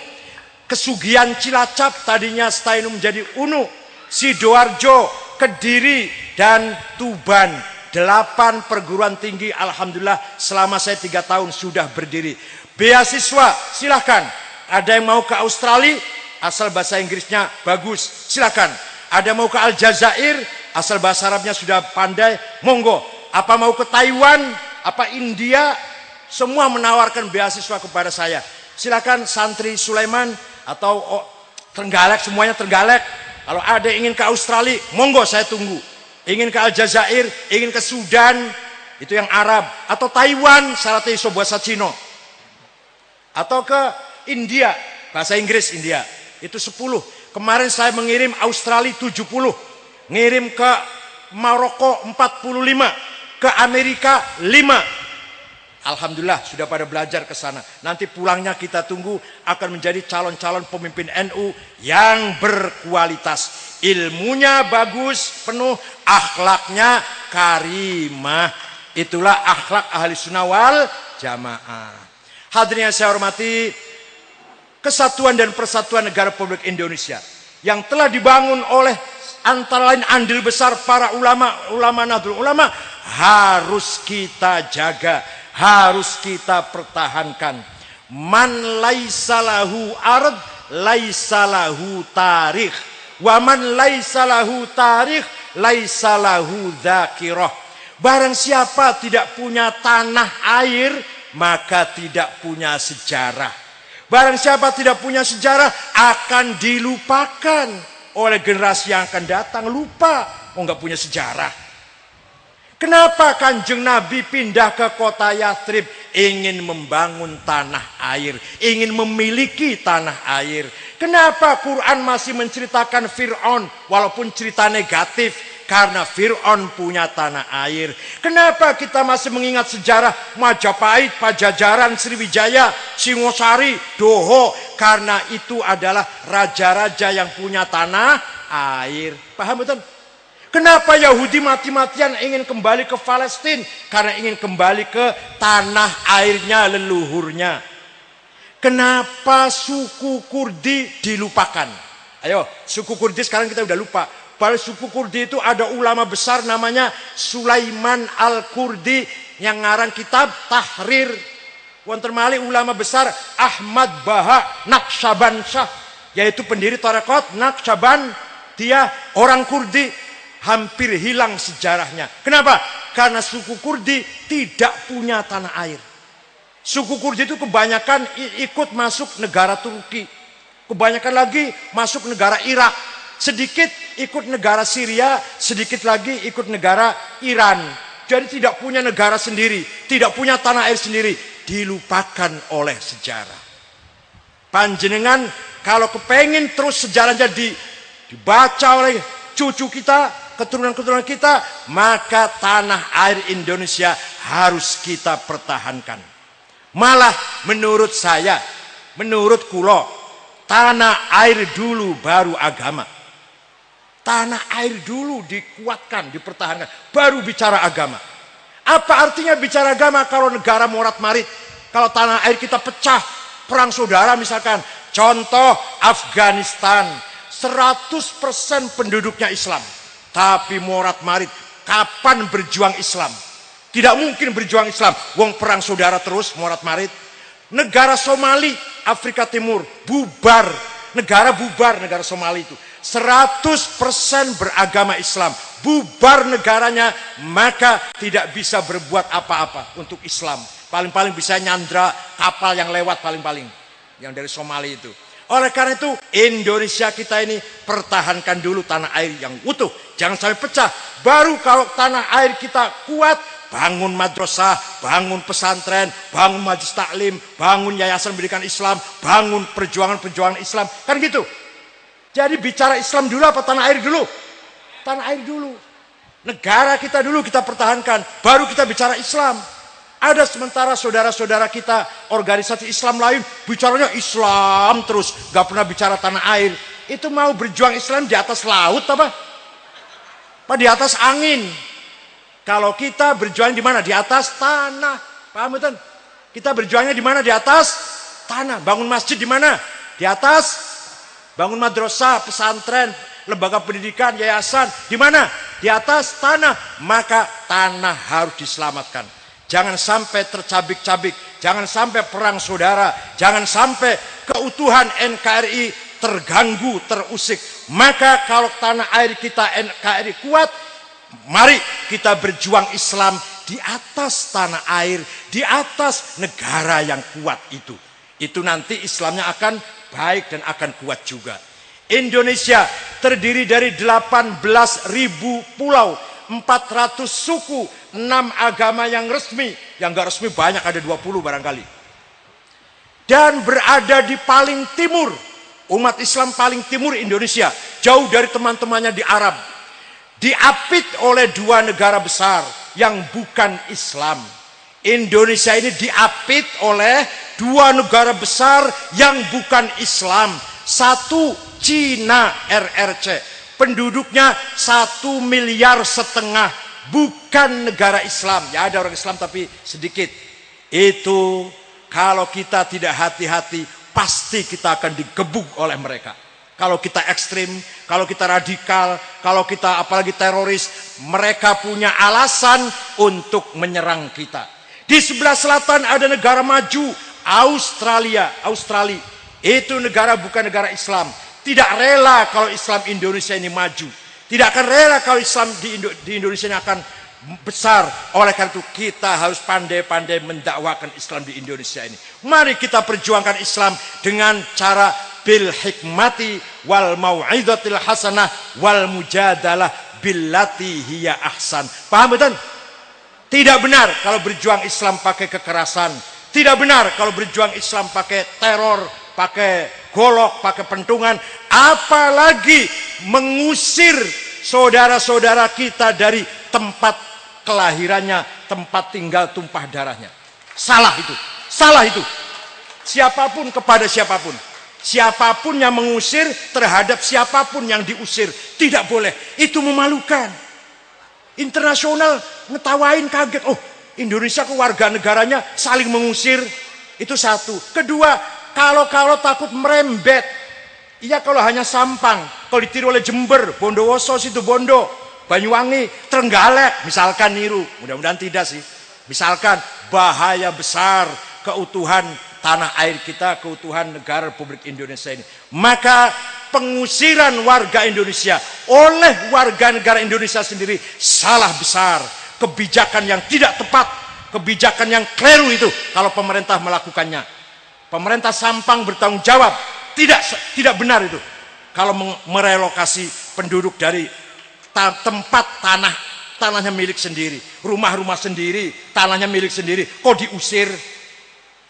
Kesugihan Cilacap tadinya Stainu menjadi Unu, Sidoarjo, Kediri, dan Tuban. 8 perguruan tinggi alhamdulillah selama saya 3 tahun sudah berdiri. Beasiswa silahkan. Ada yang mau ke Australia, asal bahasa Inggrisnya bagus, silakan. Ada yang mau ke Aljazair, asal bahasa Arabnya sudah pandai, monggo. Apa mau ke Taiwan, apa India, semua menawarkan beasiswa kepada saya. Silakan santri Sulaiman atau Trenggalek, semuanya Trenggalek. Kalau ada yang ingin ke Australia, monggo saya tunggu. Ingin ke Aljazair, ingin ke Sudan, itu yang Arab. Atau Taiwan, syaratnya iso bahasa Cina. Atau ke India, bahasa Inggris India. Itu 10. Kemarin saya mengirim Australia 70. Ngirim ke Maroko 45. Ke Amerika 5. Alhamdulillah sudah pada belajar ke sana. Nanti pulangnya kita tunggu akan menjadi calon-calon pemimpin NU yang berkualitas. Ilmunya bagus, penuh, akhlaknya karimah. Itulah akhlak ahli sunnah wal jamaah. Hadirin yang saya hormati, kesatuan dan persatuan negara Republik Indonesia yang telah dibangun oleh antara lain andil besar para ulama Nahdlatul Ulama harus kita jaga, harus kita pertahankan. Man laisalahu ard laisalahu tarikh, wa man laisalahu tarikh laisalahu dzakirah. Barang siapa tidak punya tanah air, maka tidak punya sejarah. Barang siapa tidak punya sejarah akan dilupakan oleh generasi yang akan datang. Lupa, nggak punya sejarah. Kenapa Kanjeng Nabi pindah ke kota Yathrib? Ingin membangun tanah air, ingin memiliki tanah air. Kenapa Quran masih menceritakan Fir'aun walaupun cerita negatif? Karena Fir'aun punya tanah air. Kenapa kita masih mengingat sejarah Majapahit, Pajajaran, Sriwijaya, Singosari, Doho? Karena itu adalah raja-raja yang punya tanah air. Paham betul? Kenapa Yahudi mati-matian ingin kembali ke Palestina? Karena ingin kembali ke tanah airnya, leluhurnya. Kenapa suku Kurdi dilupakan? Ayo, suku Kurdi sekarang kita udah lupa. Pada suku Kurdi itu ada ulama besar namanya Sulaiman Al-Kurdi yang ngarang kitab Tahrir. Wonten malih ulama besar Ahmad Baha Naqsyabansyah, yaitu pendiri tarekat Naqsyaban. Dia orang Kurdi, hampir hilang sejarahnya. Kenapa? Karena suku Kurdi tidak punya tanah air. Suku Kurdi itu kebanyakan ikut masuk negara Turki, kebanyakan lagi masuk negara Irak, sedikit ikut negara Syria, sedikit lagi ikut negara Iran. Jadi tidak punya negara sendiri, tidak punya tanah air sendiri, dilupakan oleh sejarah. Panjenengan kalau kepengen terus sejarahnya dibaca oleh cucu kita, keturunan-keturunan kita, maka tanah air Indonesia harus kita pertahankan. Malah menurut saya, menurut kulo, tanah air dulu baru agama. Tanah air dulu dikuatkan, dipertahankan, baru bicara agama. Apa artinya bicara agama kalau negara morat-marit? Kalau tanah air kita pecah, perang saudara misalkan. Contoh Afghanistan, 100% penduduknya Islam. Tapi morat-marit, kapan berjuang Islam? Tidak mungkin berjuang Islam. Wong perang saudara terus morat-marit. Negara Somali, Afrika Timur, bubar. Negara bubar, negara Somali itu. 100% beragama Islam, bubar negaranya, maka tidak bisa berbuat apa-apa untuk Islam. Paling-paling bisa nyandra kapal yang lewat, paling-paling yang dari Somali itu. Oleh karena itu Indonesia kita ini pertahankan dulu tanah air yang utuh, jangan sampai pecah. Baru kalau tanah air kita kuat, bangun madrasah, bangun pesantren, bangun majelis taklim, bangun yayasan pendidikan Islam, bangun perjuangan-perjuangan Islam, kan gitu. Jadi bicara Islam dulu apa tanah air dulu? Tanah air dulu. Negara kita dulu kita pertahankan, baru kita bicara Islam. Ada sementara saudara-saudara kita organisasi Islam lain bicaranya Islam terus, gak pernah bicara tanah air. Itu mau berjuang Islam di atas laut apa? Di atas angin. Kalau kita berjuang di mana? Di atas tanah. Paham betul? Kita berjuangnya di mana? Di atas tanah. Bangun masjid di mana? Di atas. Bangun madrasah, pesantren, lembaga pendidikan, yayasan, di mana? Di atas tanah. Maka tanah harus diselamatkan. Jangan sampai tercabik-cabik, jangan sampai perang saudara, jangan sampai keutuhan NKRI terganggu, terusik. Maka kalau tanah air kita NKRI kuat, mari kita berjuang Islam di atas tanah air, di atas negara yang kuat itu. Itu nanti Islamnya akan baik dan akan kuat juga. Indonesia terdiri dari 18.000 pulau, 400 suku, 6 agama yang resmi. Yang gak resmi banyak, ada 20 barangkali. Dan berada di paling timur, umat Islam paling timur Indonesia, jauh dari teman-temannya di Arab. Diapit oleh 2 negara besar yang bukan Islam. Indonesia ini diapit oleh 2 negara besar yang bukan Islam. Satu, Cina RRC. Penduduknya 1,5 miliar, bukan negara Islam. Ya ada orang Islam tapi sedikit. Itu kalau kita tidak hati-hati, pasti kita akan digebuk oleh mereka. Kalau kita ekstrim, kalau kita radikal, kalau kita apalagi teroris, mereka punya alasan untuk menyerang kita. Di sebelah selatan ada negara maju, Australia. Itu negara bukan negara Islam. Tidak rela kalau Islam Indonesia ini maju. Tidak akan rela kalau Islam di Indonesia ini akan besar. Oleh karena itu kita harus pandai-pandai mendakwakan Islam di Indonesia ini. Mari kita perjuangkan Islam dengan cara bil hikmati wal mau'izatil hasanah wal mujadalah billati hiya ahsan. Paham betul? Tidak benar kalau berjuang Islam pakai kekerasan. Tidak benar kalau berjuang Islam pakai teror, pakai golok, pakai pentungan, apalagi mengusir saudara-saudara kita dari tempat kelahirannya, tempat tinggal tumpah darahnya. Salah itu. Salah itu. Siapapun kepada siapapun. Siapapun yang mengusir terhadap siapapun yang diusir. Tidak boleh. Itu memalukan. Internasional ngetawain, kaget. Oh, Indonesia ke warga negaranya saling mengusir. Itu satu. Kedua, kalau takut merembet. Iya kalau hanya Sampang. Kalau ditiru oleh Jember, Bondowoso, Situbondo, Banyuwangi, Trenggalek. Misalkan niru. Mudah-mudahan tidak sih. Misalkan bahaya besar keutuhan tanah air kita, keutuhan negara Republik Indonesia ini. Maka pengusiran warga Indonesia oleh warga negara Indonesia sendiri salah besar. Kebijakan yang tidak tepat, kebijakan yang keliru itu kalau pemerintah melakukannya. Pemerintah Sampang bertanggung jawab. Tidak benar itu. Kalau merelokasi penduduk dari tempat tanahnya milik sendiri, rumah-rumah sendiri, tanahnya milik sendiri, kok diusir?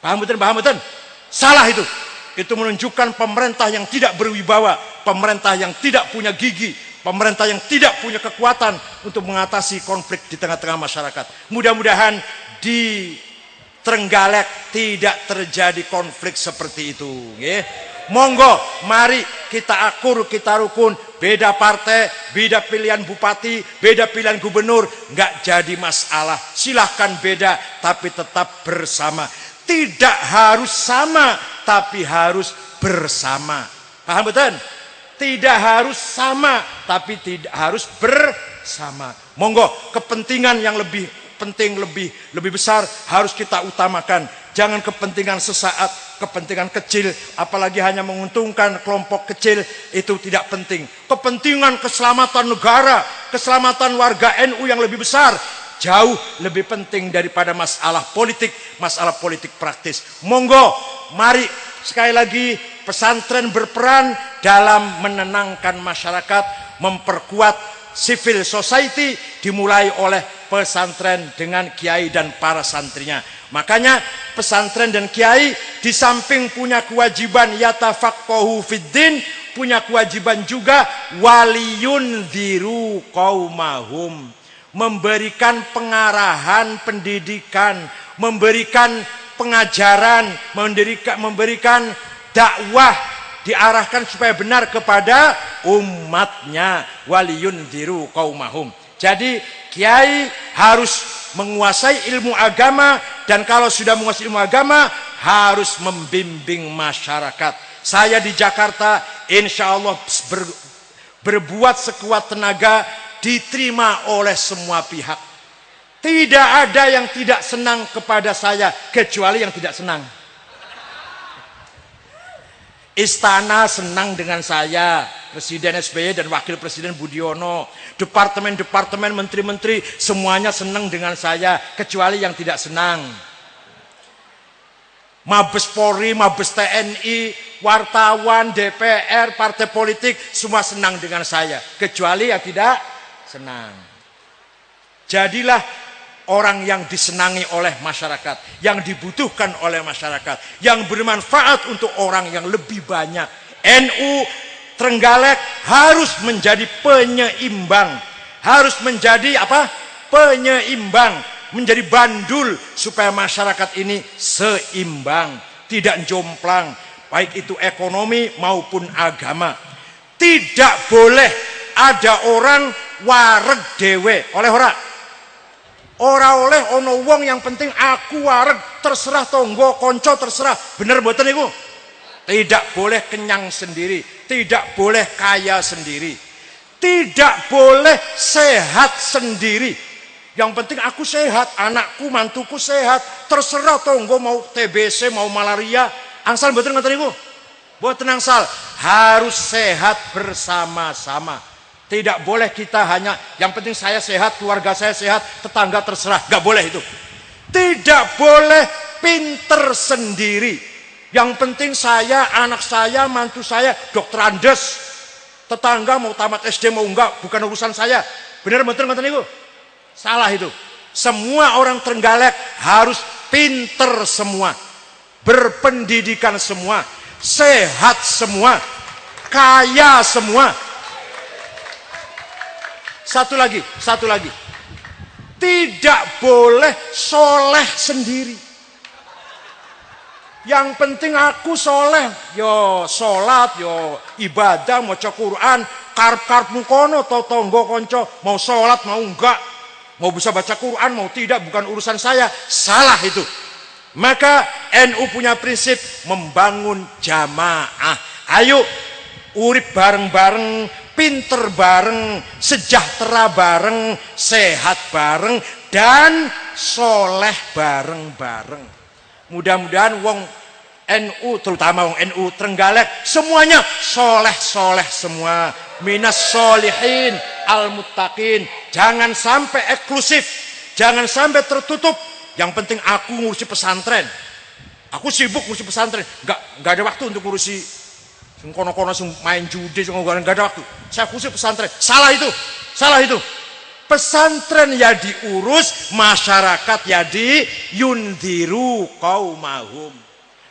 Paham betul? Salah itu. Itu menunjukkan pemerintah yang tidak berwibawa, pemerintah yang tidak punya gigi, pemerintah yang tidak punya kekuatan untuk mengatasi konflik di tengah-tengah masyarakat. Mudah-mudahan di Trenggalek tidak terjadi konflik seperti itu. Monggo, mari kita akur, kita rukun. Beda partai, beda pilihan bupati, beda pilihan gubernur, nggak jadi masalah. Silahkan beda, tapi tetap bersama. Tidak harus sama, tapi harus bersama. Paham betul? Tidak harus sama, tapi tidak harus bersama. Monggo, kepentingan yang lebih penting, lebih besar harus kita utamakan. Jangan kepentingan sesaat, kepentingan kecil, apalagi hanya menguntungkan kelompok kecil, itu tidak penting. Kepentingan keselamatan negara, keselamatan warga NU yang lebih besar, jauh lebih penting daripada masalah politik praktis. Monggo, mari sekali lagi pesantren berperan dalam menenangkan masyarakat, memperkuat civil society, dimulai oleh pesantren dengan kiai dan para santrinya. Makanya pesantren dan kiai di samping punya kewajiban yatafaqahu fiddin, punya kewajiban juga waliyun dziru qaumahum, memberikan pengarahan pendidikan, memberikan pengajaran, memberikan dakwah, diarahkan supaya benar kepada umatnya. Waliyun dziru qaumahum. Jadi kiai harus menguasai ilmu agama, dan kalau sudah menguasai ilmu agama harus membimbing masyarakat. Saya di Jakarta insya Allah berbuat sekuat tenaga, diterima oleh semua pihak. Tidak ada yang tidak senang kepada saya kecuali yang tidak senang. Istana senang dengan saya, Presiden SBY dan Wakil Presiden Budiono, departemen-departemen, menteri-menteri semuanya senang dengan saya kecuali yang tidak senang. Mabes Polri, Mabes TNI, wartawan, DPR, partai politik semua senang dengan saya kecuali yang tidak senang. Jadilah orang yang disenangi oleh masyarakat, yang dibutuhkan oleh masyarakat, yang bermanfaat untuk orang yang lebih banyak. NU Trenggalek harus menjadi penyeimbang, harus menjadi apa? Penyeimbang, menjadi bandul supaya masyarakat ini seimbang, tidak jomplang, baik itu ekonomi maupun agama. Tidak boleh ada orang wareg dewe, oleh ora oleh ono wong yang penting aku wareg, terserah tonggo konco terserah. Bener mboten niku? Tidak boleh kenyang sendiri, tidak boleh kaya sendiri, tidak boleh sehat sendiri. Yang penting aku sehat, anakku, mantuku sehat, terserah tonggo mau TBC, mau malaria. Angsal mboten ngoten niku? Mboten angsal, harus sehat bersama-sama. Tidak boleh kita hanya yang penting saya sehat, keluarga saya sehat, tetangga terserah. Gak boleh itu. Tidak boleh pinter sendiri. Yang penting saya, anak saya, mantu saya, dokter Andes. Tetangga mau tamat SD mau enggak, bukan urusan saya. Benar betul ngoten niku? Salah itu. Semua orang Trenggalek harus pinter semua, berpendidikan semua, sehat semua, kaya semua. Satu lagi. Tidak boleh soleh sendiri. Yang penting aku soleh, yo sholat, yo ibadah, mau maca Quran, karep mukono, tonggo konco, mau sholat mau enggak, mau bisa baca Quran mau tidak, bukan urusan saya. Salah itu. Maka NU punya prinsip membangun jamaah. Ayo urip bareng-bareng, pinter bareng, sejahtera bareng, sehat bareng, dan soleh bareng-bareng. Mudah-mudahan wong NU, terutama wong NU Trenggalek, semuanya soleh-soleh semua. Minas solihin al-muttaqin. Jangan sampai eksklusif, jangan sampai tertutup. Yang penting aku ngurusi pesantren, aku sibuk ngurusi pesantren, nggak ada waktu untuk ngurusi kono-kono main judi, nggak ada waktu. Saya khusus pesantren. Salah itu. Pesantren ya diurus, masyarakat ya yundiru qaumahum.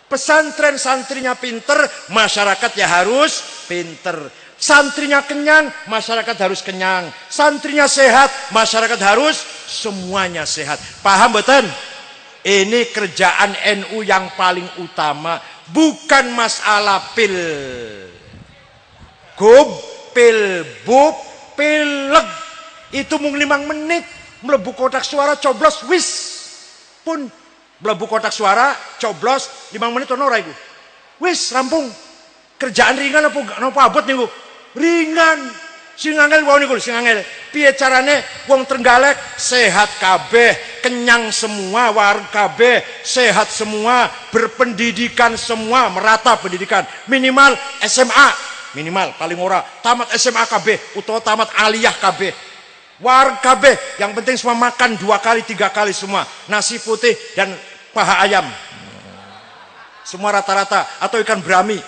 Pesantren santrinya pinter, masyarakat ya harus pinter. Santrinya kenyang, masyarakat harus kenyang. Santrinya sehat, masyarakat harus semuanya sehat. Paham betul? Ini kerjaan NU yang paling utama. Bukan masalah pil gub, pil bub, pileg. Itu mung 5 menit mlebu kotak suara coblos wis pun mlebu kotak suara coblos 5 menit ono ora iku. Wis rampung. Kerjaan ringan apa abot niku? Ringan. Sing angel wae niku, sing angel. Piye carane wong Trenggalek sehat kabeh, kenyang semua, wareg kabeh, sehat semua, berpendidikan semua, merata pendidikan. Minimal SMA, minimal paling ora tamat SMA kabeh utawa tamat aliyah kabeh. Wareg kabeh, yang penting semua makan 2 kali 3 kali semua, nasi putih dan paha ayam. Semua rata-rata atau ikan brami.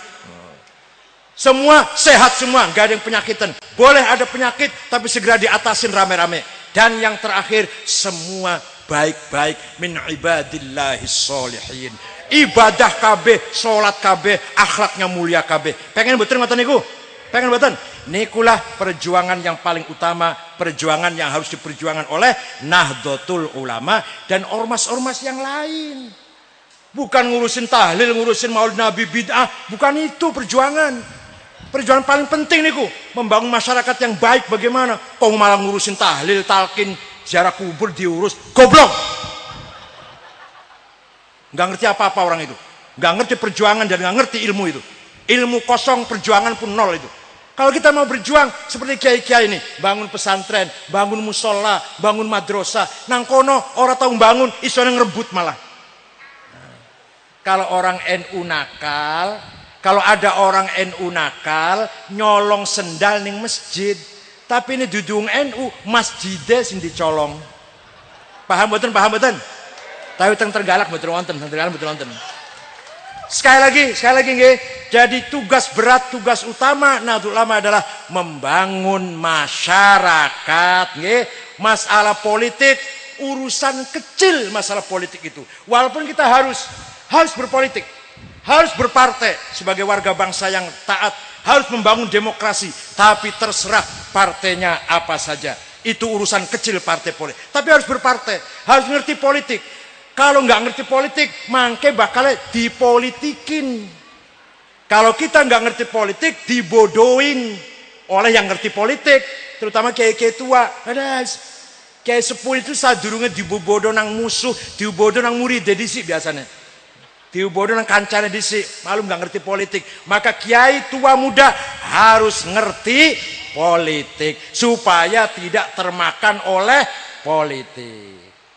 Semua sehat semua, nggak ada yang penyakitan. Boleh ada penyakit tapi segera diatasin rame-rame. Dan yang terakhir, semua baik-baik min ibadillahis sholihin. Ibadah kabeh, salat kabeh, akhlaknya mulia kabeh. Pengen betul ngoten niku? Pengen betul? Nikulah perjuangan yang paling utama, perjuangan yang harus diperjuangkan oleh Nahdlatul Ulama dan ormas-ormas yang lain. Bukan ngurusin tahlil, ngurusin maulid nabi bid'ah, bukan itu perjuangan. Perjuangan paling penting niku, membangun masyarakat yang baik bagaimana? Kok malah ngurusin tahlil, talqin, ziarah kubur diurus. Goblok. Nggak ngerti apa-apa orang itu. Nggak ngerti perjuangan dan nggak ngerti ilmu itu. Ilmu kosong, perjuangan pun nol itu. Kalau kita mau berjuang seperti kiai-kiai ini, bangun pesantren, bangun musola, bangun madrasah, nang kono orang tahu bangun, isone ngerebut malah. Kalau orang NU nakal, kalau ada orang NU nakal, nyolong sendal ning masjid, tapi ini dudung NU, masjidnya sing dicolong. Paham mboten? Paham mboten? Tapi teng tergalak mboten wonten, teng tergalak mboten wonten. Sekali lagi nggih. Jadi tugas berat, tugas utama Nahdlatul Ulama adalah membangun masyarakat nggih. Masalah politik urusan kecil, masalah politik itu. Walaupun kita harus berpolitik, harus berpartai sebagai warga bangsa yang taat, harus membangun demokrasi, tapi terserah partainya apa saja. Itu urusan kecil partai politik. Tapi harus berpartai, harus ngerti politik. Kalau nggak ngerti politik, mangke bakal dipolitikin. Kalau kita nggak ngerti politik, dibodohin oleh yang ngerti politik, terutama kiai-kiai tua. Ada kiai sepuh itu sadurunge dibodoh nang musuh, dibodoh nang murid dhisik biasanya. Dibodoh nang kancane dhisik, malum nggak ngerti politik. Maka kiai tua muda harus ngerti politik supaya tidak termakan oleh politik.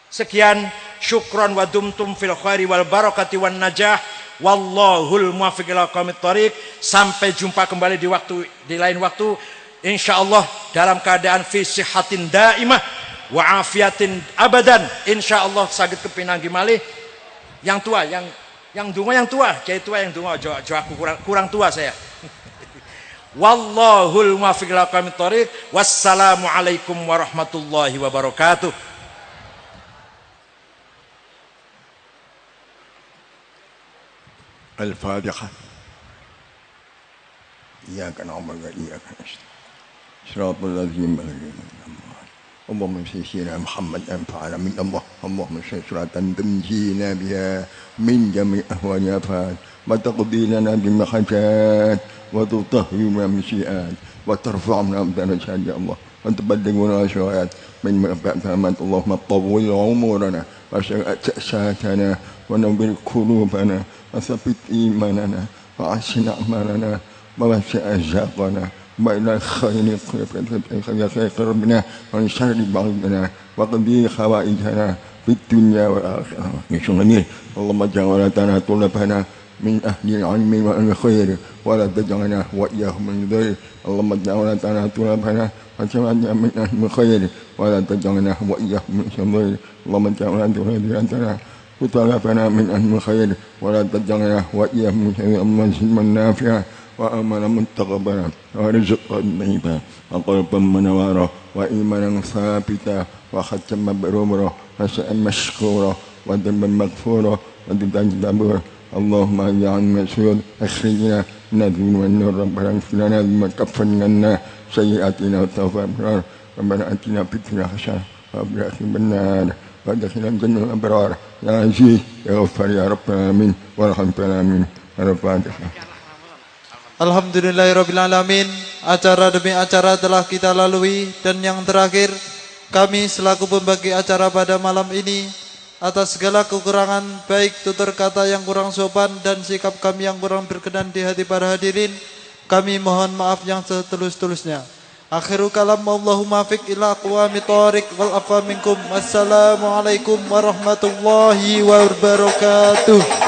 Sekian, syukron wa dumtum fil khairi wal barakati wan najah. Wallahul muwaffiq ila aqwamit thoriq. Sampai jumpa kembali di lain waktu insyaallah dalam keadaan fi sihatin daimah wa afiatin abadan. Insyaallah saged kepinanggi malih. Yang tua, yang donga yang tua, kiai tua yang donga, aja aku kurang tua saya. Wallahul muwaffiq ila aqwamit thoriq. Wassalamu alaikum warahmatullahi wabarakatuh. الفاتحة. إياك نعبد وإياك نستعين صراط الذين أنعمت عليهم اللهم صل على محمد أنفعنا من الله اللهم صل صلاة تنجينا بها من جميع أهوال الآفات وتقضي لنا بالمحاجات وتطهرنا من السيئات وترفعنا بدرجات يا الله وتبلغنا الشهوات من مغفرة اللهم طول عمرنا وسعتنا ونور قلوبنا وثبت إيماننا وحسن أعمالنا ووسع أرزاقنا وإلى الخير قربنا ومن شر بعضنا وقضي خوائجنا في الدنيا والآخرة اللهم اجعل لنا طلبنا من أهل العلم والخير ولا تجعلنا وإياهم من ذلك اللهم اجعل لنا طلبنا وجعلنا من أهل الخير ولا تجعلنا وإياهم من شر اللهم اجعل لنا وطلبنا من أهل الخير ولا تجعلنا وإياهم من شر علما نافعا وأملا متقبلا ورزقا طيبا وقلبا منورا وإيمانا ثابتا وختما مبرورا وسعا مشكورا وذنبا مغفورا وذنبا جبورا اللهم اجعل مسعود أخرجنا من الذنوب والنور ربنا اغفر لنا ذنوبنا كفر عنا سيئاتنا وتوفى أبرار ربنا آتنا في الدنيا حسنة وفي الآخرة النار وادخلنا الجنة الأبرار يا عزيز يا غفار يا رب العالمين وارحمنا آمين الفاتحة. Alhamdulillahirrabbilalamin. Acara demi acara telah kita lalui, dan yang terakhir, kami selaku pembagi acara pada malam ini, atas segala kekurangan baik tutur kata yang kurang sopan dan sikap kami yang kurang berkenan di hati para hadirin, kami mohon maaf yang setulus-tulusnya. Akhiru kalam, Allahumma fiq ila aqwamit thoriq wal afwa minkum. Wassalamualaikum warahmatullahi wabarakatuh.